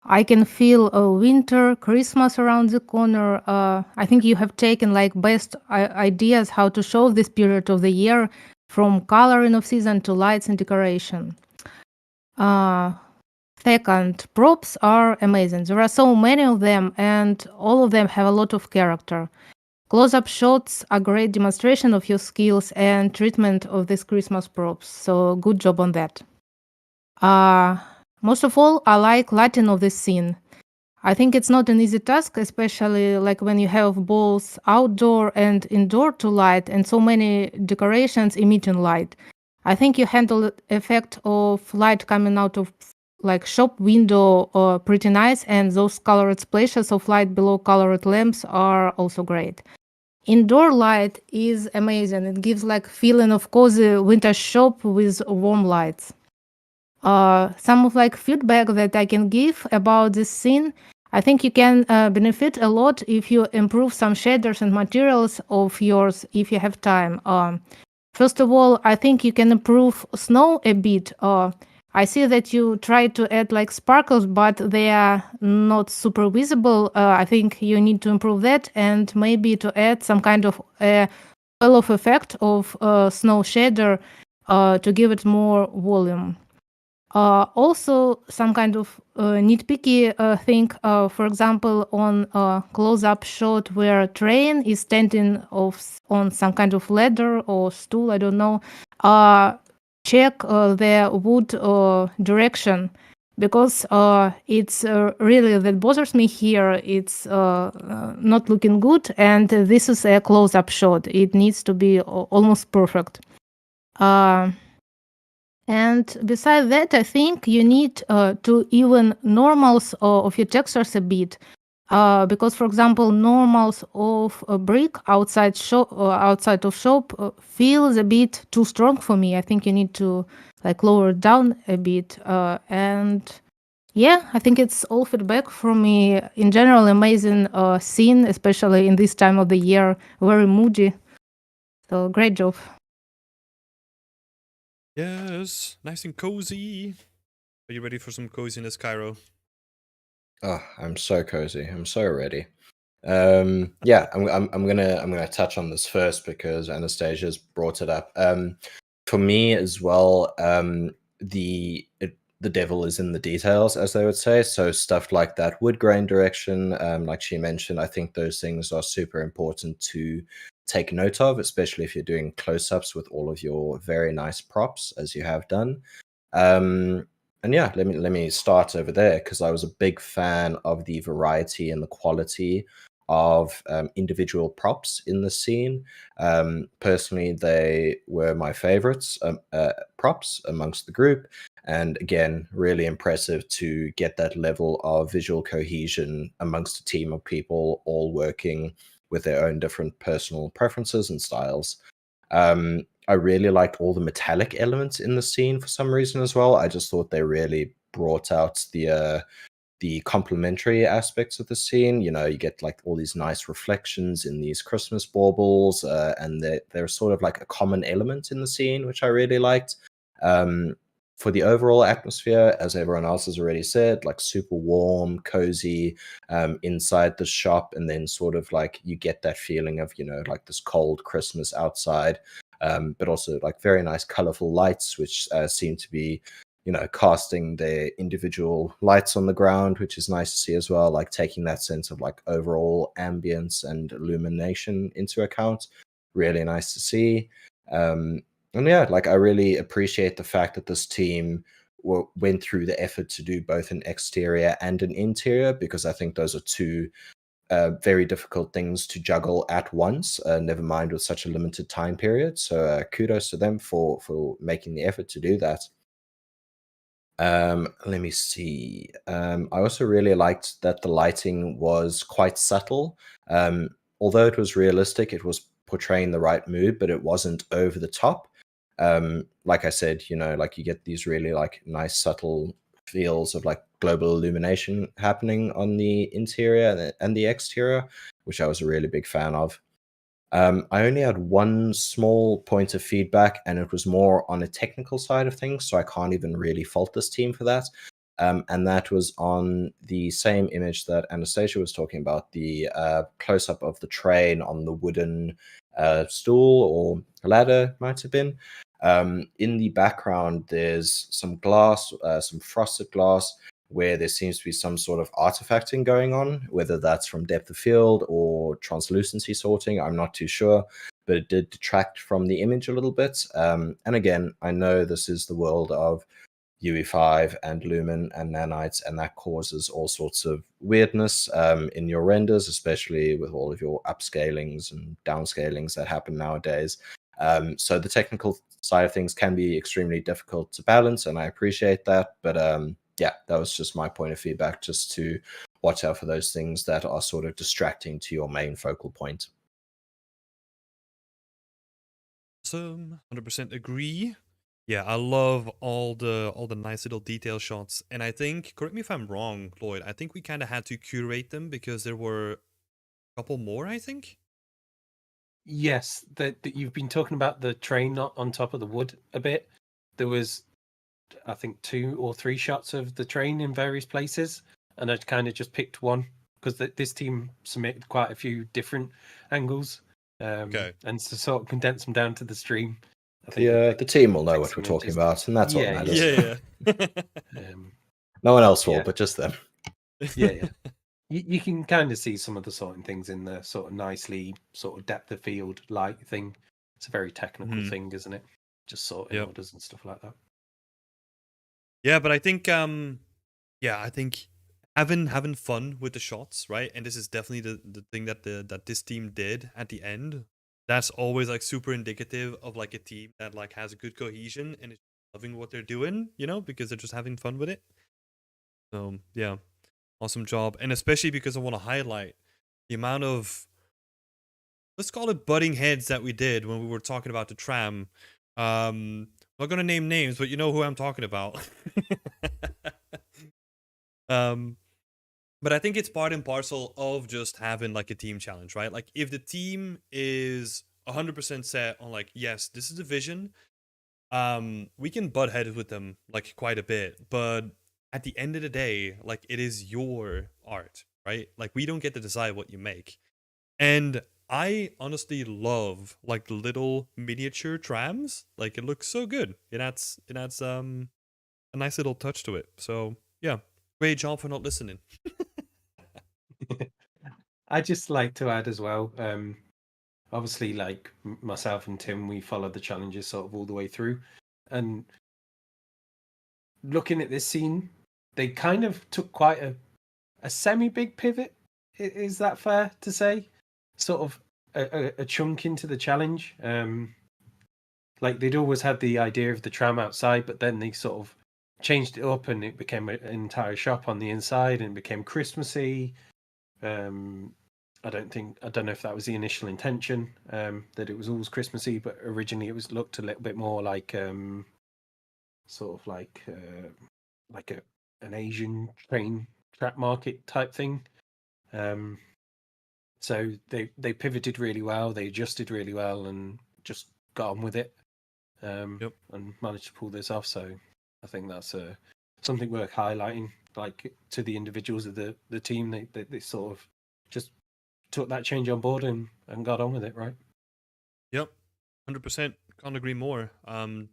I can feel winter, Christmas around the corner. I think you have taken like best ideas how to show this period of the year, from coloring of season to lights and decoration. Second, props are amazing. There are so many of them, and all of them have a lot of character. Close-up shots are great demonstration of your skills and treatment of these Christmas props. So good job on that. Most of all, I like lighting of this scene. I think it's not an easy task, especially like when you have both outdoor and indoor to light and so many decorations emitting light. I think you handle the effect of light coming out of like shop window pretty nice, and those colored splashes of light below colored lamps are also great. Indoor light is amazing. It gives like feeling of cozy winter shop with warm lights. Some of like feedback that I can give about this scene, I think you can benefit a lot if you improve some shaders and materials of yours if you have time. First of all, I think you can improve snow a bit. I see that you try to add like sparkles, but they are not super visible. I think you need to improve that, and maybe to add some kind of fall-off effect of snow shader to give it more volume. Also, some kind of nitpicky thing, for example, on a close-up shot where train is standing on some kind of ladder or stool, I don't know, check the wood direction, because it's really that bothers me here. It's not looking good, and this is a close-up shot. It needs to be almost perfect. And besides that, I think you need to even normals of your textures a bit. Because, for example, normals of a brick outside of shop feels a bit too strong for me. I think you need to like lower it down a bit. And yeah, I think it's all feedback from me. In general, amazing scene, especially in this time of the year, very moody. So great job. Yes, nice and cozy. Are you ready for some coziness, Cairo? Oh, I'm so cozy. I'm so ready. Yeah, I'm gonna touch on this first because Anastasia's brought it up. For me as well, the devil is in the details, as they would say. So stuff like that wood grain direction, like she mentioned, I think those things are super important to take note of, especially if you're doing close-ups with all of your very nice props, as you have done. And yeah, let me start over there, because I was a big fan of the variety and the quality of individual props in the scene. Personally, they were my favorites props amongst the group. And again, really impressive to get that level of visual cohesion amongst a team of people all working with their own different personal preferences and styles. I really liked all the metallic elements in the scene for some reason as well. I just thought they really brought out the complementary aspects of the scene. You know, you get like all these nice reflections in these Christmas baubles, and they're sort of like a common element in the scene, which I really liked. For the overall atmosphere, as everyone else has already said, like super warm, cozy inside the shop, and then sort of like you get that feeling of, you know, like this cold Christmas outside, but also like very nice colorful lights, which seem to be, you know, casting their individual lights on the ground, which is nice to see as well, like taking that sense of like overall ambience and illumination into account. really nice to see. And yeah, like I really appreciate the fact that this team went through the effort to do both an exterior and an interior, because I think those are two very difficult things to juggle at once, never mind with such a limited time period. So kudos to them for making the effort to do that. Let me see. I also really liked that the lighting was quite subtle. Although it was realistic, it was portraying the right mood, but it wasn't over the top. Like I said, you know, like you get these really like nice subtle feels of like global illumination happening on the interior and the exterior, which I was a really big fan of. I only had one small point of feedback, and it was more on a technical side of things, so I can't even really fault this team for that. And that was on the same image that Anastasia was talking about, the close up of the train on the wooden stool or ladder, might have been. In the background, there's some glass, some frosted glass, where there seems to be some sort of artifacting going on, whether that's from depth of field or translucency sorting, I'm not too sure, but it did detract from the image a little bit. And again, I know this is the world of UE5 and Lumen and nanites, and that causes all sorts of weirdness in your renders, especially with all of your upscalings and downscalings that happen nowadays. So the technical side of things can be extremely difficult to balance, and I appreciate that. But yeah, that was just my point of feedback, just to watch out for those things that are sort of distracting to your main focal point. Awesome, 100% agree. Yeah, I love all the nice little detail shots, and I think, correct me if I'm wrong, Lloyd, I think we kind of had to curate them because there were a couple more, I think. Yes, that you've been talking about the train on top of the wood a bit. There was, I think, 2 or 3 shots of the train in various places, and I'd kind of just picked one because this team submitted quite a few different angles, Okay. and to sort of condense them down to the stream. I think The team will know what fixed we're them talking just- about, and that's what Yeah, matters. Yeah. No one else will, Yeah. but just them. Yeah. You can kind of see some of the sorting things in the sort of nicely sort of depth of field light thing. It's a very technical Mhm. thing, isn't it? Just sorting Yep. orders and stuff like that. Yeah, but I think I think having fun with the shots, right? And this is definitely the thing that that this team did at the end. That's always like super indicative of like a team that like has a good cohesion and is loving what they're doing, you know, because they're just having fun with it. So yeah, awesome job. And especially because I want to highlight the amount of, let's call it, butting heads that we did when we were talking about the tram. I'm not gonna name names, but you know who I'm talking about. But I think it's part and parcel of just having like a team challenge, right? Like if the team is 100% set on like, yes, this is the vision, we can butt heads with them like quite a bit, but at the end of the day, like it is your art, right? Like we don't get to decide what you make. And I honestly love like the little miniature trams. Like it looks so good. It adds a nice little touch to it. So yeah, great job for not listening. I just like to add as well. Obviously, like myself and Tim, we followed the challenges sort of all the way through, and looking at this scene, they kind of took quite a semi big pivot. Is that fair to say? Sort of a chunk into the challenge. Like they'd always had the idea of the tram outside, but then they sort of changed it up and it became an entire shop on the inside and became Christmassy. I don't know if that was the initial intention, that it was always Christmassy, but originally it was looked a little bit more like sort of like an Asian train trap market type thing. So they pivoted really well, they adjusted really well, and just got on with it, Yep. and managed to pull this off. So I think that's something worth highlighting, like to the individuals of the team. They sort of just took that change on board and got on with it, right? Yep, 100%. Can't agree more.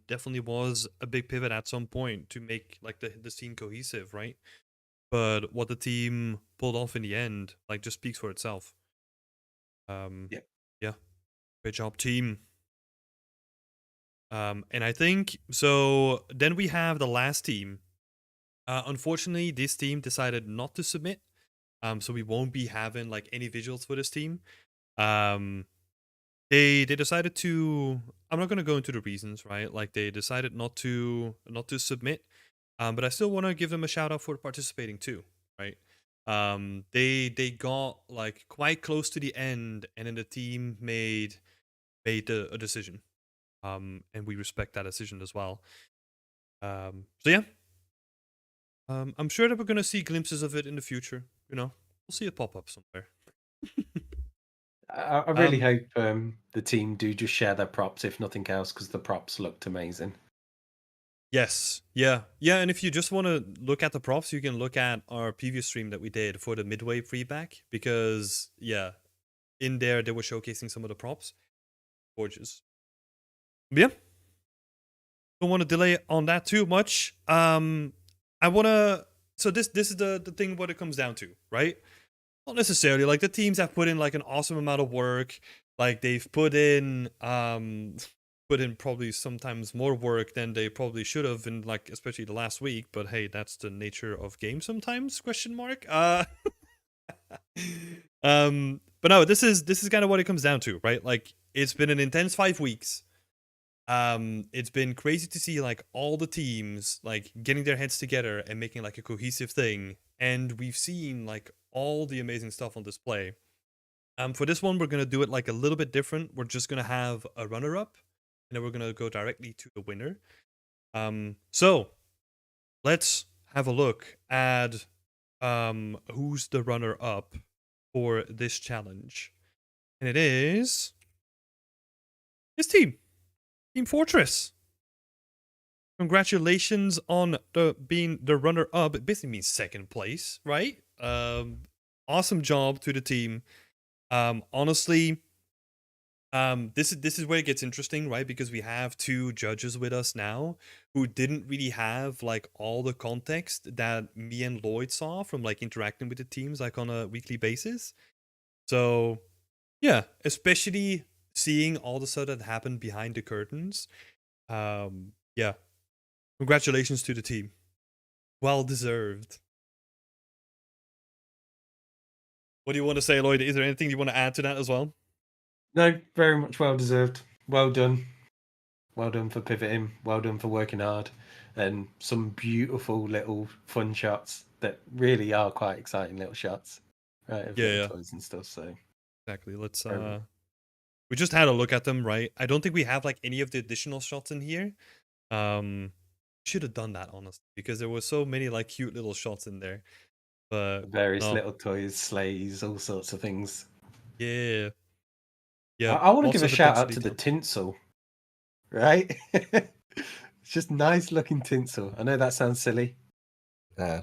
Definitely was a big pivot at some point to make like the scene cohesive, right? But what the team pulled off in the end, like, just speaks for itself. Yep. Yeah. Great job, team. And I think so. Then we have the last team. Unfortunately, this team decided not to submit. So we won't be having like any visuals for this team. They decided to. I'm not gonna go into the reasons, right? Like they decided not to submit. But I still want to give them a shout out for participating too, right? They got like quite close to the end, and then the team made a decision. And we respect that decision as well. So yeah. I'm sure that we're gonna see glimpses of it in the future. You know, we'll see it pop up somewhere. I really Um, hope the team do just share their props, if nothing else, because the props looked amazing. Yes, yeah, yeah. And if you just want to look at the props, you can look at our previous stream that we did for the midway feedback, because yeah, in there they were showcasing some of the props. Gorgeous. But yeah, don't want to delay on that too much. I wanna. So this is the thing. What it comes down to, right? Not necessarily. Like the teams have put in like an awesome amount of work. Like they've put in probably sometimes more work than they probably should have in like especially the last week. But hey, that's the nature of games sometimes? Question mark. But no, this is kind of what it comes down to, right? Like it's been an intense 5 weeks. It's been crazy to see like all the teams like getting their heads together and making like a cohesive thing. And we've seen like all the amazing stuff on display. For this one, we're gonna do it like a little bit different. We're just gonna have a runner-up, and then we're gonna go directly to the winner. So let's have a look at who's the runner-up for this challenge, and it is this team, Team Fortress. Congratulations on being the runner-up. It basically means second place, right? Awesome job to the team. Honestly, this is where it gets interesting, right? Because we have 2 judges with us now who didn't really have like all the context that me and Lloyd saw from like interacting with the teams like on a weekly basis. So yeah, especially seeing all the stuff that happened behind the curtains. Yeah, congratulations to the team. Well deserved. What do you want to say, Lloyd? Is there anything you want to add to that as well? No, very much well deserved. Well done. Well done for pivoting. Well done for working hard. And some beautiful little fun shots that really are quite exciting little shots. Right, of little Yeah. toys and stuff. So Exactly. Let's Very- we just had a look at them, right? I don't think we have like any of the additional shots in here. Should have done that honestly, because there were so many like cute little shots in there. But various no. little toys, sleighs, all sorts of things. Yeah. Yeah. I want to lots give a of shout out attention to the detail. tinsel. Right? It's just nice looking tinsel. I know that sounds silly.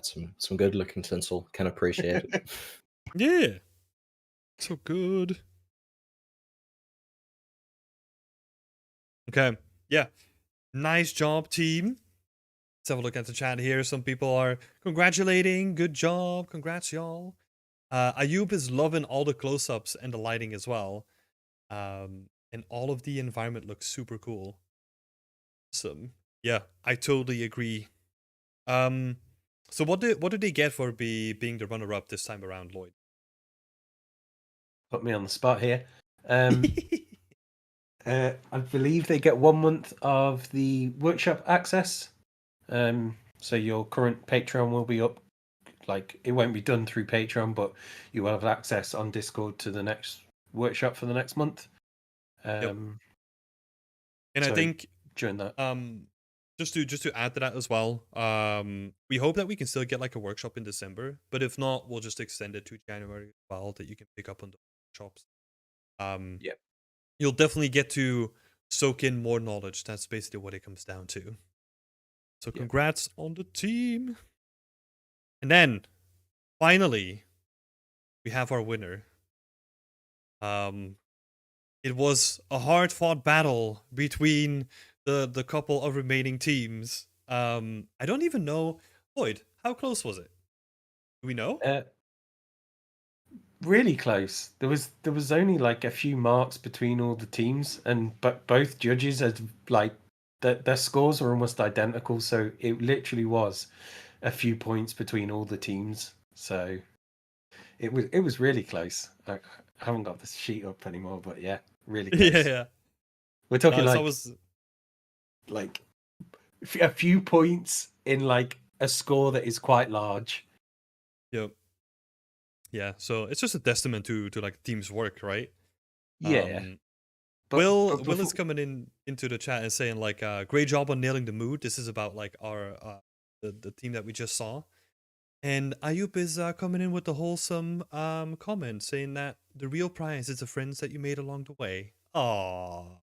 Some good looking tinsel. Can appreciate it. Yeah. So good. Okay. Yeah. Nice job, team. Let's have a look at the chat here. Some people are congratulating. Good job. Congrats, y'all. Ayub is loving all the close-ups and the lighting as well. And all of the environment looks super cool. Awesome. Yeah, I totally agree. So what did they get for being the runner-up this time around, Lloyd? Put me on the spot here. I believe they get 1 month of the workshop access. So your current Patreon will be up. Like it won't be done through Patreon, but you will have access on Discord to the next workshop for the next month. And so I think during that, just to add to that as well, we hope that we can still get like a workshop in December, but if not, we'll just extend it to January as well, that you can pick up on the workshops. Yep. You'll definitely get to soak in more knowledge. That's basically what it comes down to. So congrats on the team. And then finally, we have our winner. It was a hard-fought battle between the couple of remaining teams. I don't even know, Lloyd, how close was it? Do we know? really close. There was only like a few marks between all the teams, but both judges had like their scores were almost identical. So it literally was a few points between all the teams. So it was really close. I haven't got the sheet up anymore, but yeah, really close. Yeah. We're No, talking it's like always like a few points in like a score that is quite large. Yep. Yeah, so it's just a testament to like team's work, right? Yeah. But, Will but Will is before- coming in into the chat and saying like great job on nailing the mood. This is about like our the team that we just saw. And Ayub is coming in with the wholesome comment saying that the real prize is the friends that you made along the way. Aww.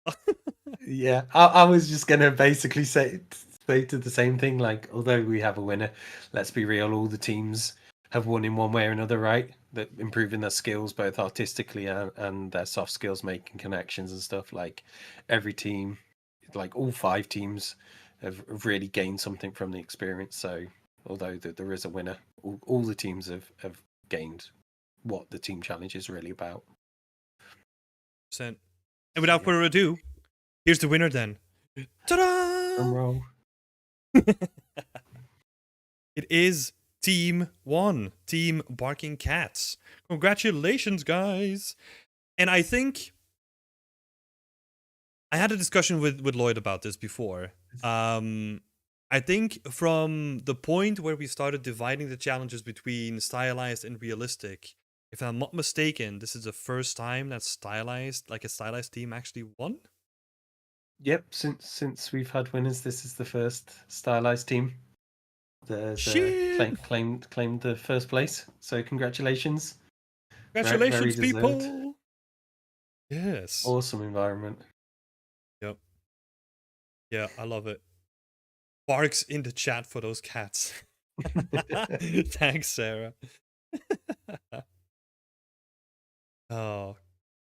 Yeah, I was just gonna basically say to the same thing. Like, although we have a winner, let's be real. All the teams have won in one way or another, right? That improving their skills, both artistically and their soft skills, making connections and stuff. Like, every team, like all 5 teams, have really gained something from the experience. So, although there is a winner, all the teams have gained what the team challenge is really about. And without further ado, here's the winner then. Ta-da! Drum roll. It is Team 1, Team Barking Cats. Congratulations, guys. And I think I had a discussion with Lloyd about this before. I think from the point where we started dividing the challenges between stylized and realistic, if I'm not mistaken, this is the first time that stylized, like a stylized team, actually won. Yep, since we've had winners, this is the first stylized team. Shit. Claimed the first place. So congratulations. Congratulations, Very deserved. people. Yes. Awesome environment. Yep. Yeah, I love it. Barks in the chat for those cats. Thanks, Sarah. Oh,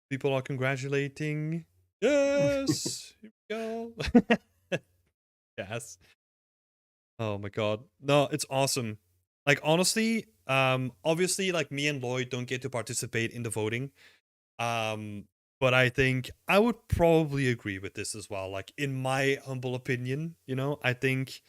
people are congratulating. Yes, here we go. Yes. Oh my god. No, it's awesome. Like honestly, obviously like me and Lloyd don't get to participate in the voting. But I think I would probably agree with this as well. Like in my humble opinion, I think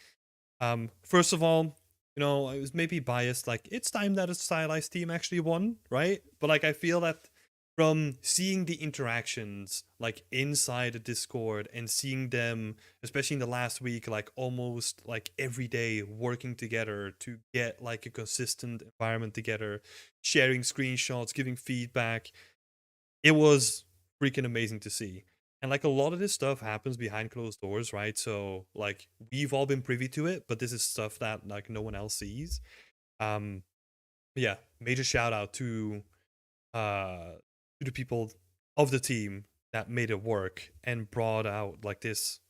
first of all, I was maybe biased, like it's time that a stylized team actually won, right? But like I feel that from seeing the interactions like inside the Discord and seeing them, especially in the last week, like almost like every day working together to get like a consistent environment together, sharing screenshots, giving feedback, it was freaking amazing to see. And like a lot of this stuff happens behind closed doors, right? So like we've all been privy to it, but this is stuff that like no one else sees. Yeah, major shout out to the people of the team that made it work and brought out like this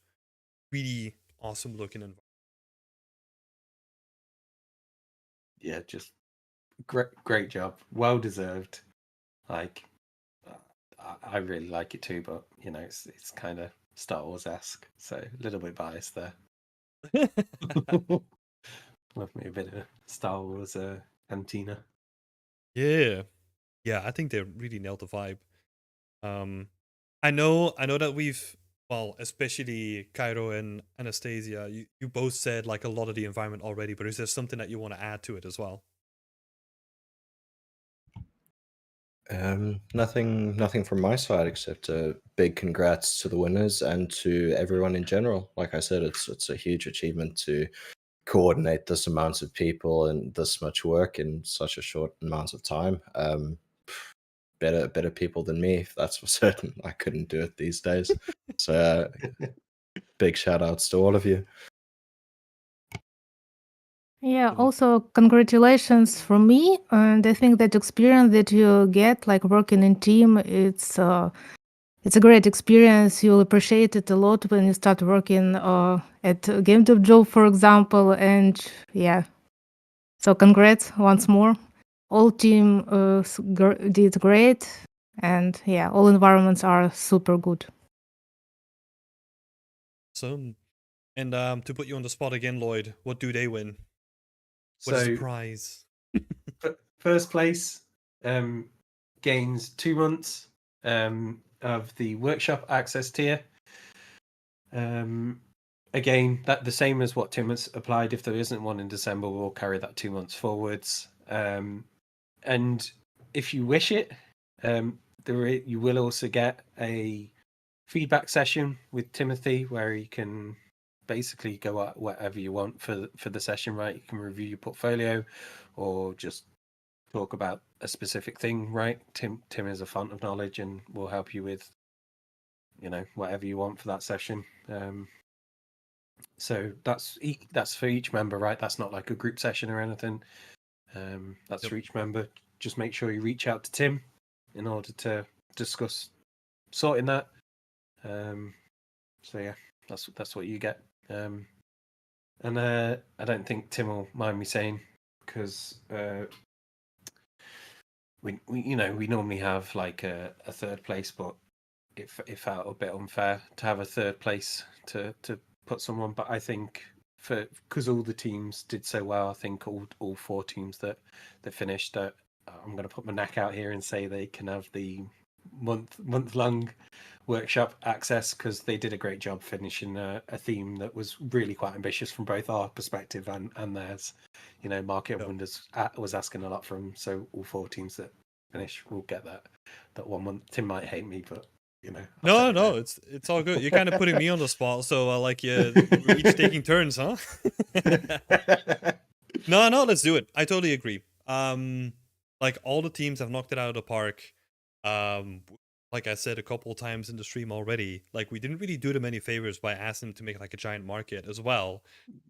really awesome looking environment. Yeah, just great job. Well deserved. Like I really like it too, but it's kind of Star Wars-esque, so a little bit biased there. Love me a bit of Star Wars cantina. Yeah, I think they really nailed the vibe. I know that we've, well, especially Cairo and Anastasia, you both said like a lot of the environment already, but is there something that you want to add to it as well? Nothing from my side except a big congrats to the winners and to everyone in general. Like I said, it's a huge achievement to coordinate this amount of people and this much work in such a short amount of time. Better people than me, that's for certain. I couldn't do it these days. So big shout outs to all of you. Yeah, also congratulations from me. And I think that experience that you get, like working in team, it's a great experience. You'll appreciate it a lot when you start working at Game Dev Job, for example. And yeah, so congrats once more. All team did great, and yeah, all environments are super good. So, and to put you on the spot again, Lloyd, what do they win? What is the prize? First place, gains 2 months of the workshop access tier. Again, that the same as what Tim has applied. If there isn't one in December, we'll carry that 2 months forwards. And if you wish it, you will also get a feedback session with Timothy where you can basically go at whatever you want for the session, right? You can review your portfolio or just talk about a specific thing, right? Tim is a font of knowledge and will help you with, whatever you want for that session. So that's for each member, right? That's not like a group session or anything. That's for each member. Just make sure you reach out to Tim in order to discuss sorting that. So yeah, that's what you get. And I don't think Tim will mind me saying, because we normally have like a third place, but it felt a bit unfair to have a third place to put someone. But I think because all the teams did so well, I think all 4 teams that finished, I'm going to put my neck out here and say they can have the month-long workshop access, because they did a great job finishing a theme that was really quite ambitious from both our perspective and theirs. Market Wonders was asking a lot from, so all 4 teams that finish will get that 1 month. Tim might hate me, but No, it's all good. You're kind of putting me on the spot, so we're each taking turns, huh? No, let's do it. I totally agree. Like all the teams have knocked it out of the park. Like I said a couple of times in the stream already, like we didn't really do them any favors by asking them to make like a giant market as well.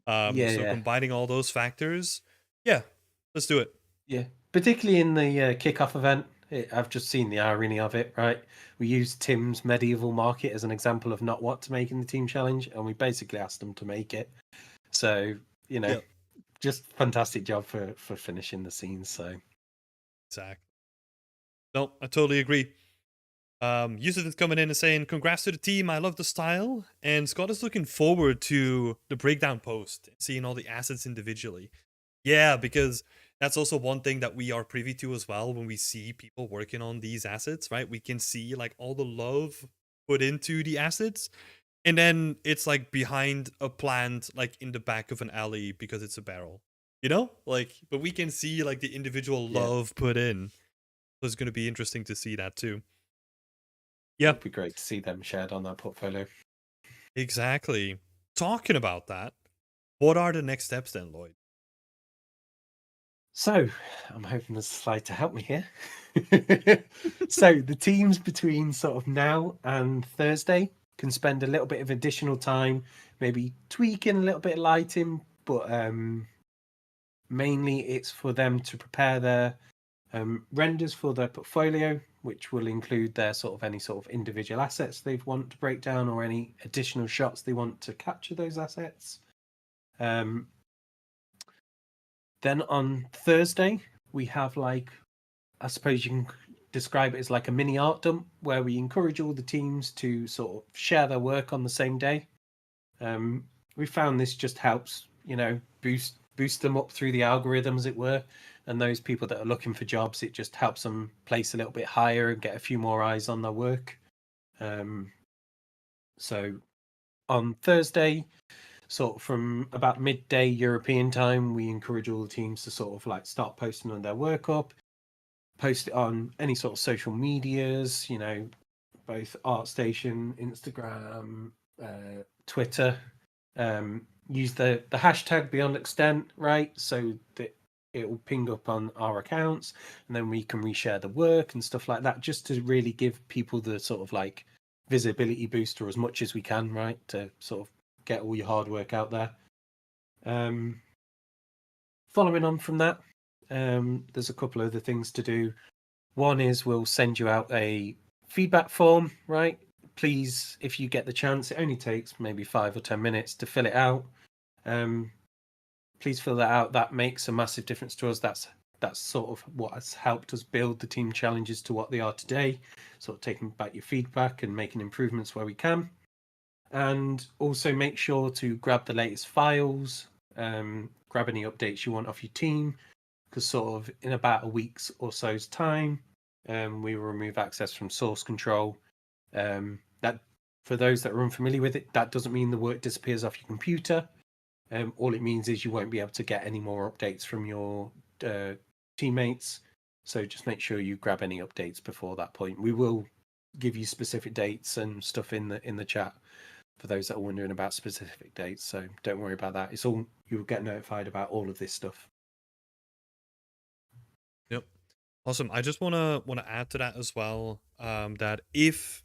Combining all those factors, yeah, let's do it. Yeah, particularly in the kickoff event. I've just seen the irony of it, right? We used Tim's medieval market as an example of not what to make in the team challenge, and we basically asked them to make it. So, just fantastic job for finishing the scenes. So, exactly. No, I totally agree. Yusuf is coming in and saying, congrats to the team, I love the style. And Scott is looking forward to the breakdown post, seeing all the assets individually. Yeah, because that's also one thing that we are privy to as well when we see people working on these assets, right? We can see like all the love put into the assets. And then it's like behind a plant, like in the back of an alley because it's a barrel. But we can see like the individual love put in. So it's going to be interesting to see that too. Yeah. It'd be great to see them shared on that portfolio. Exactly. Talking about that, what are the next steps then, Lloyd? So, I'm hoping there's a slide to help me here. So, the teams between sort of now and Thursday can spend a little bit of additional time, maybe tweaking a little bit of lighting, but mainly it's for them to prepare their renders for their portfolio, which will include their any sort of individual assets they want to break down or any additional shots they want to capture those assets. Then on Thursday, we have I suppose you can describe it as like a mini art dump where we encourage all the teams to sort of share their work on the same day. We found this just helps, boost them up through the algorithm, as it were. And those people that are looking for jobs, it just helps them place a little bit higher and get a few more eyes on their work. So on Thursday, sort of from about midday European time, we encourage all the teams to sort of start posting on their work up, post it on any sort of social medias, both ArtStation, Instagram, Twitter. Use the hashtag Beyond Extent, right? So that it will ping up on our accounts, and then we can reshare the work and stuff like that, just to really give people the sort of visibility booster as much as we can, right? To sort of get all your hard work out there. Following on from that, there's a couple other things to do. One is we'll send you out a feedback form, right? Please, if you get the chance, it only takes maybe 5 or 10 minutes to fill it out. Please fill that out. That makes a massive difference to us. That's sort of what has helped us build the team challenges to what they are today. Sort of taking back your feedback and making improvements where we can. And also make sure to grab the latest files, grab any updates you want off your team, because sort of in about a week's or so's time, We will remove access from source control. That, for those that are unfamiliar with it, that doesn't mean the work disappears off your computer. All it means is you won't be able to get any more updates from your teammates. So just make sure you grab any updates before that point. We will give you specific dates and stuff in the chat for those that are wondering about specific dates. So don't worry about that. It's all, you'll get notified about all of this stuff. Yep. Awesome. I just wanna add to that as well. That if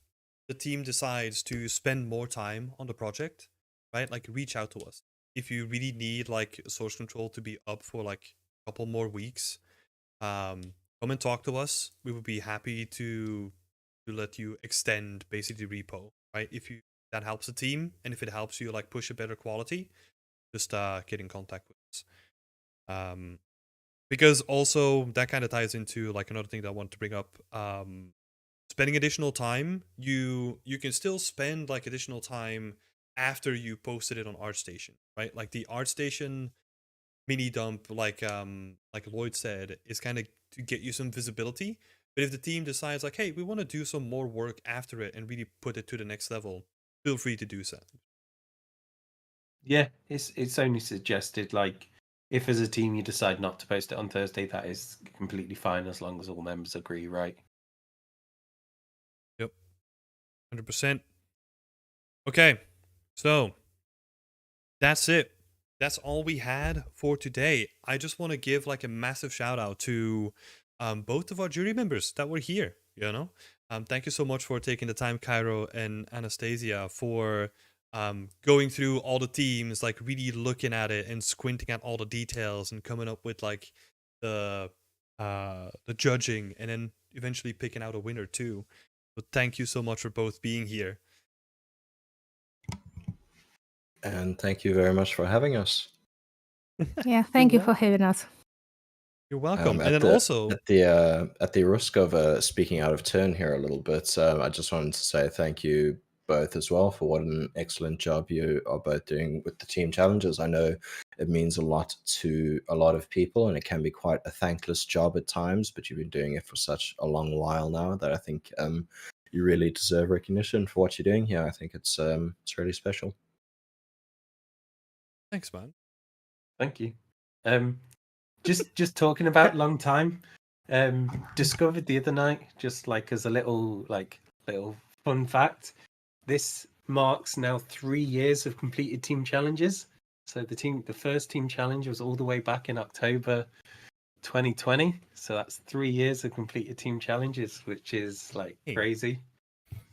the team decides to spend more time on the project, right? Like reach out to us. If you really need like source control to be up for like a couple more weeks, come and talk to us. We would be happy to let you extend basically repo, right? If that helps the team, and if it helps you like push a better quality, just get in contact with us. Because also that kind of ties into like another thing that I want to bring up. Spending additional time, you can still spend like additional time after you posted it on ArtStation, right? Like the ArtStation mini dump, like Lloyd said, is kind of to get you some visibility. But if the team decides like, hey, we want to do some more work after it and really put it to the next level, feel free to do so. Yeah, it's only suggested, like, if as a team you decide not to post it on Thursday, that is completely fine as long as all members agree, right? Yep. 100%. Okay. So that's it. That's all we had for today. I just want to give like a massive shout out to both of our jury members that were here, you know? Thank you so much for taking the time, Cairo and Anastasia, for going through all the teams, like really looking at it and squinting at all the details and coming up with like the judging and then eventually picking out a winner too. So thank you so much for both being here. And thank you very much for having us. Yeah, thank you for having us. You're welcome. At And then the, also, at the risk of speaking out of turn here a little bit, I just wanted to say thank you both as well for what an excellent job you are both doing with the team challenges. I know it means a lot to a lot of people, and it can be quite a thankless job at times, but you've been doing it for such a long while now that I think you really deserve recognition for what you're doing here. I think it's really special. thanks, man. Thank you. Just talking about long time. Discovered the other night, just like as a little fun fact, this marks now 3 years of completed team challenges. So the first team challenge was all the way back in October 2020. So that's 3 years of completed team challenges, which is like Hey. crazy.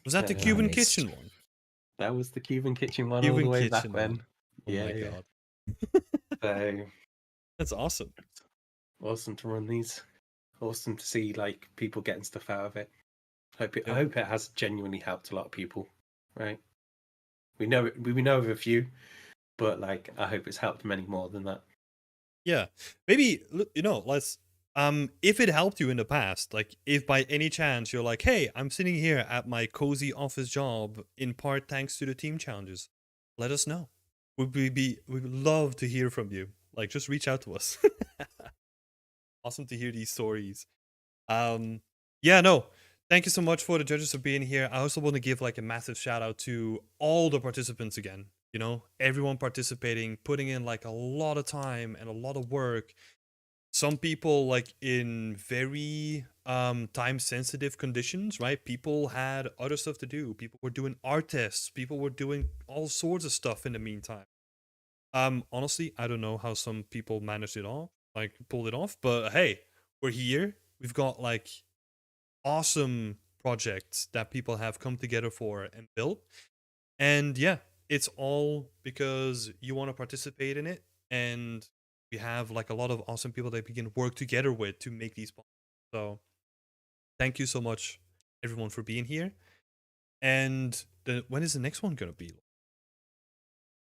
Was that the Yeah, Cuban nice. Kitchen one? That was the Cuban Kitchen one all Cuban the way Kitchen back when. one. Oh yeah, my yeah. god. So That's awesome. awesome to run these. Awesome to see like people getting stuff out of it. I Yeah. hope it has genuinely helped a lot of people. Right? We know of a few, but like I hope it's helped many more than that. Yeah. Maybe, let's if it helped you in the past, like if by any chance you're like, hey, I'm sitting here at my cozy office job in part thanks to the team challenges, let us know. We would love to hear from you. Like just reach out to us. Awesome to hear these stories. Yeah, no. Thank you so much for the judges for being here. I also want to give like a massive shout out to all the participants again. You know, everyone participating, putting in like a lot of time and a lot of work. Some people like in very time sensitive conditions, right? People had other stuff to do. People were doing art tests. People were doing all sorts of stuff in the meantime. Honestly, I don't know how some people managed it all, like pulled it off, but hey, we're here. We've got like awesome projects that people have come together for and built. And yeah, it's all because you want to participate in it, and we have like a lot of awesome people that we can work together with to make these bonds. So thank you so much everyone for being here. And when is the next one gonna be?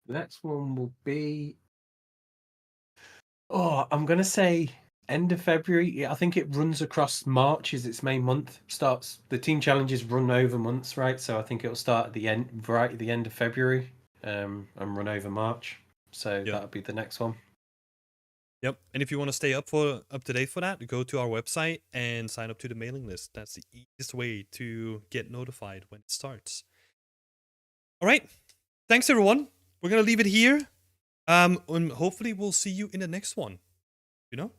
The next one will be, I'm gonna say end of February. I think it runs across March is its main month. Starts the team challenges run over months, right? So I think it'll start at the end, right at the end of February, and run over March. So Yeah. that'll be the next one. Yep. And if you want to stay up to date for that, go to our website and sign up to the mailing list. That's the easiest way to get notified when it starts. All right. Thanks everyone. We're gonna leave it here. And hopefully we'll see you in the next one. You know?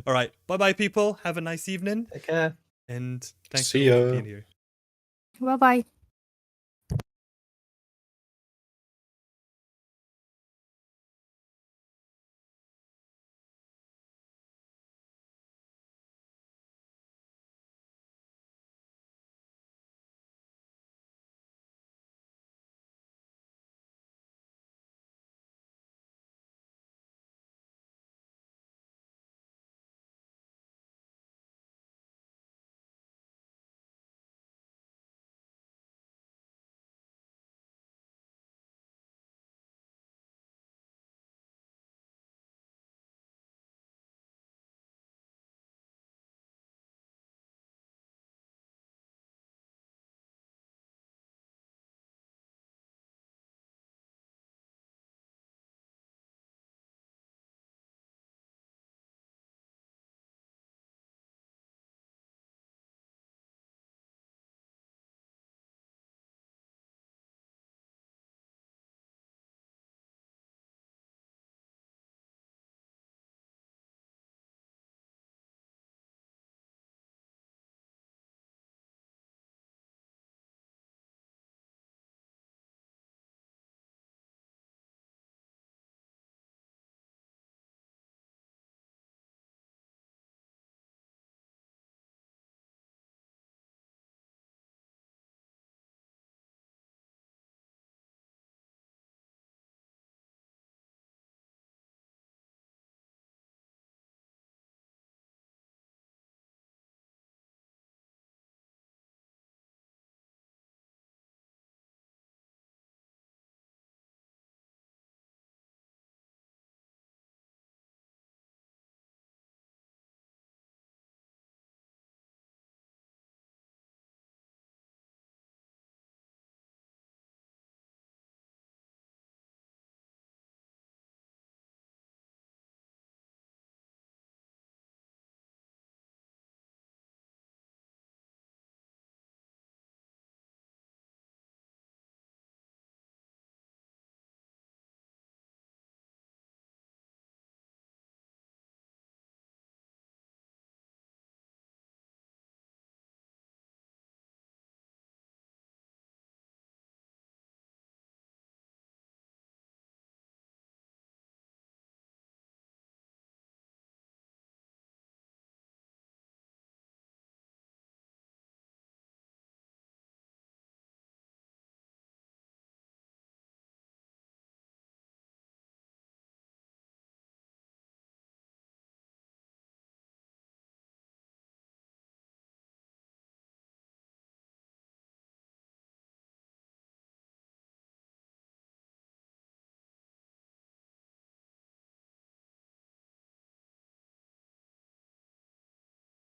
All right. Bye-bye, people. Have a nice evening. Take care. And thanks See everyone for ya. being here. Bye bye.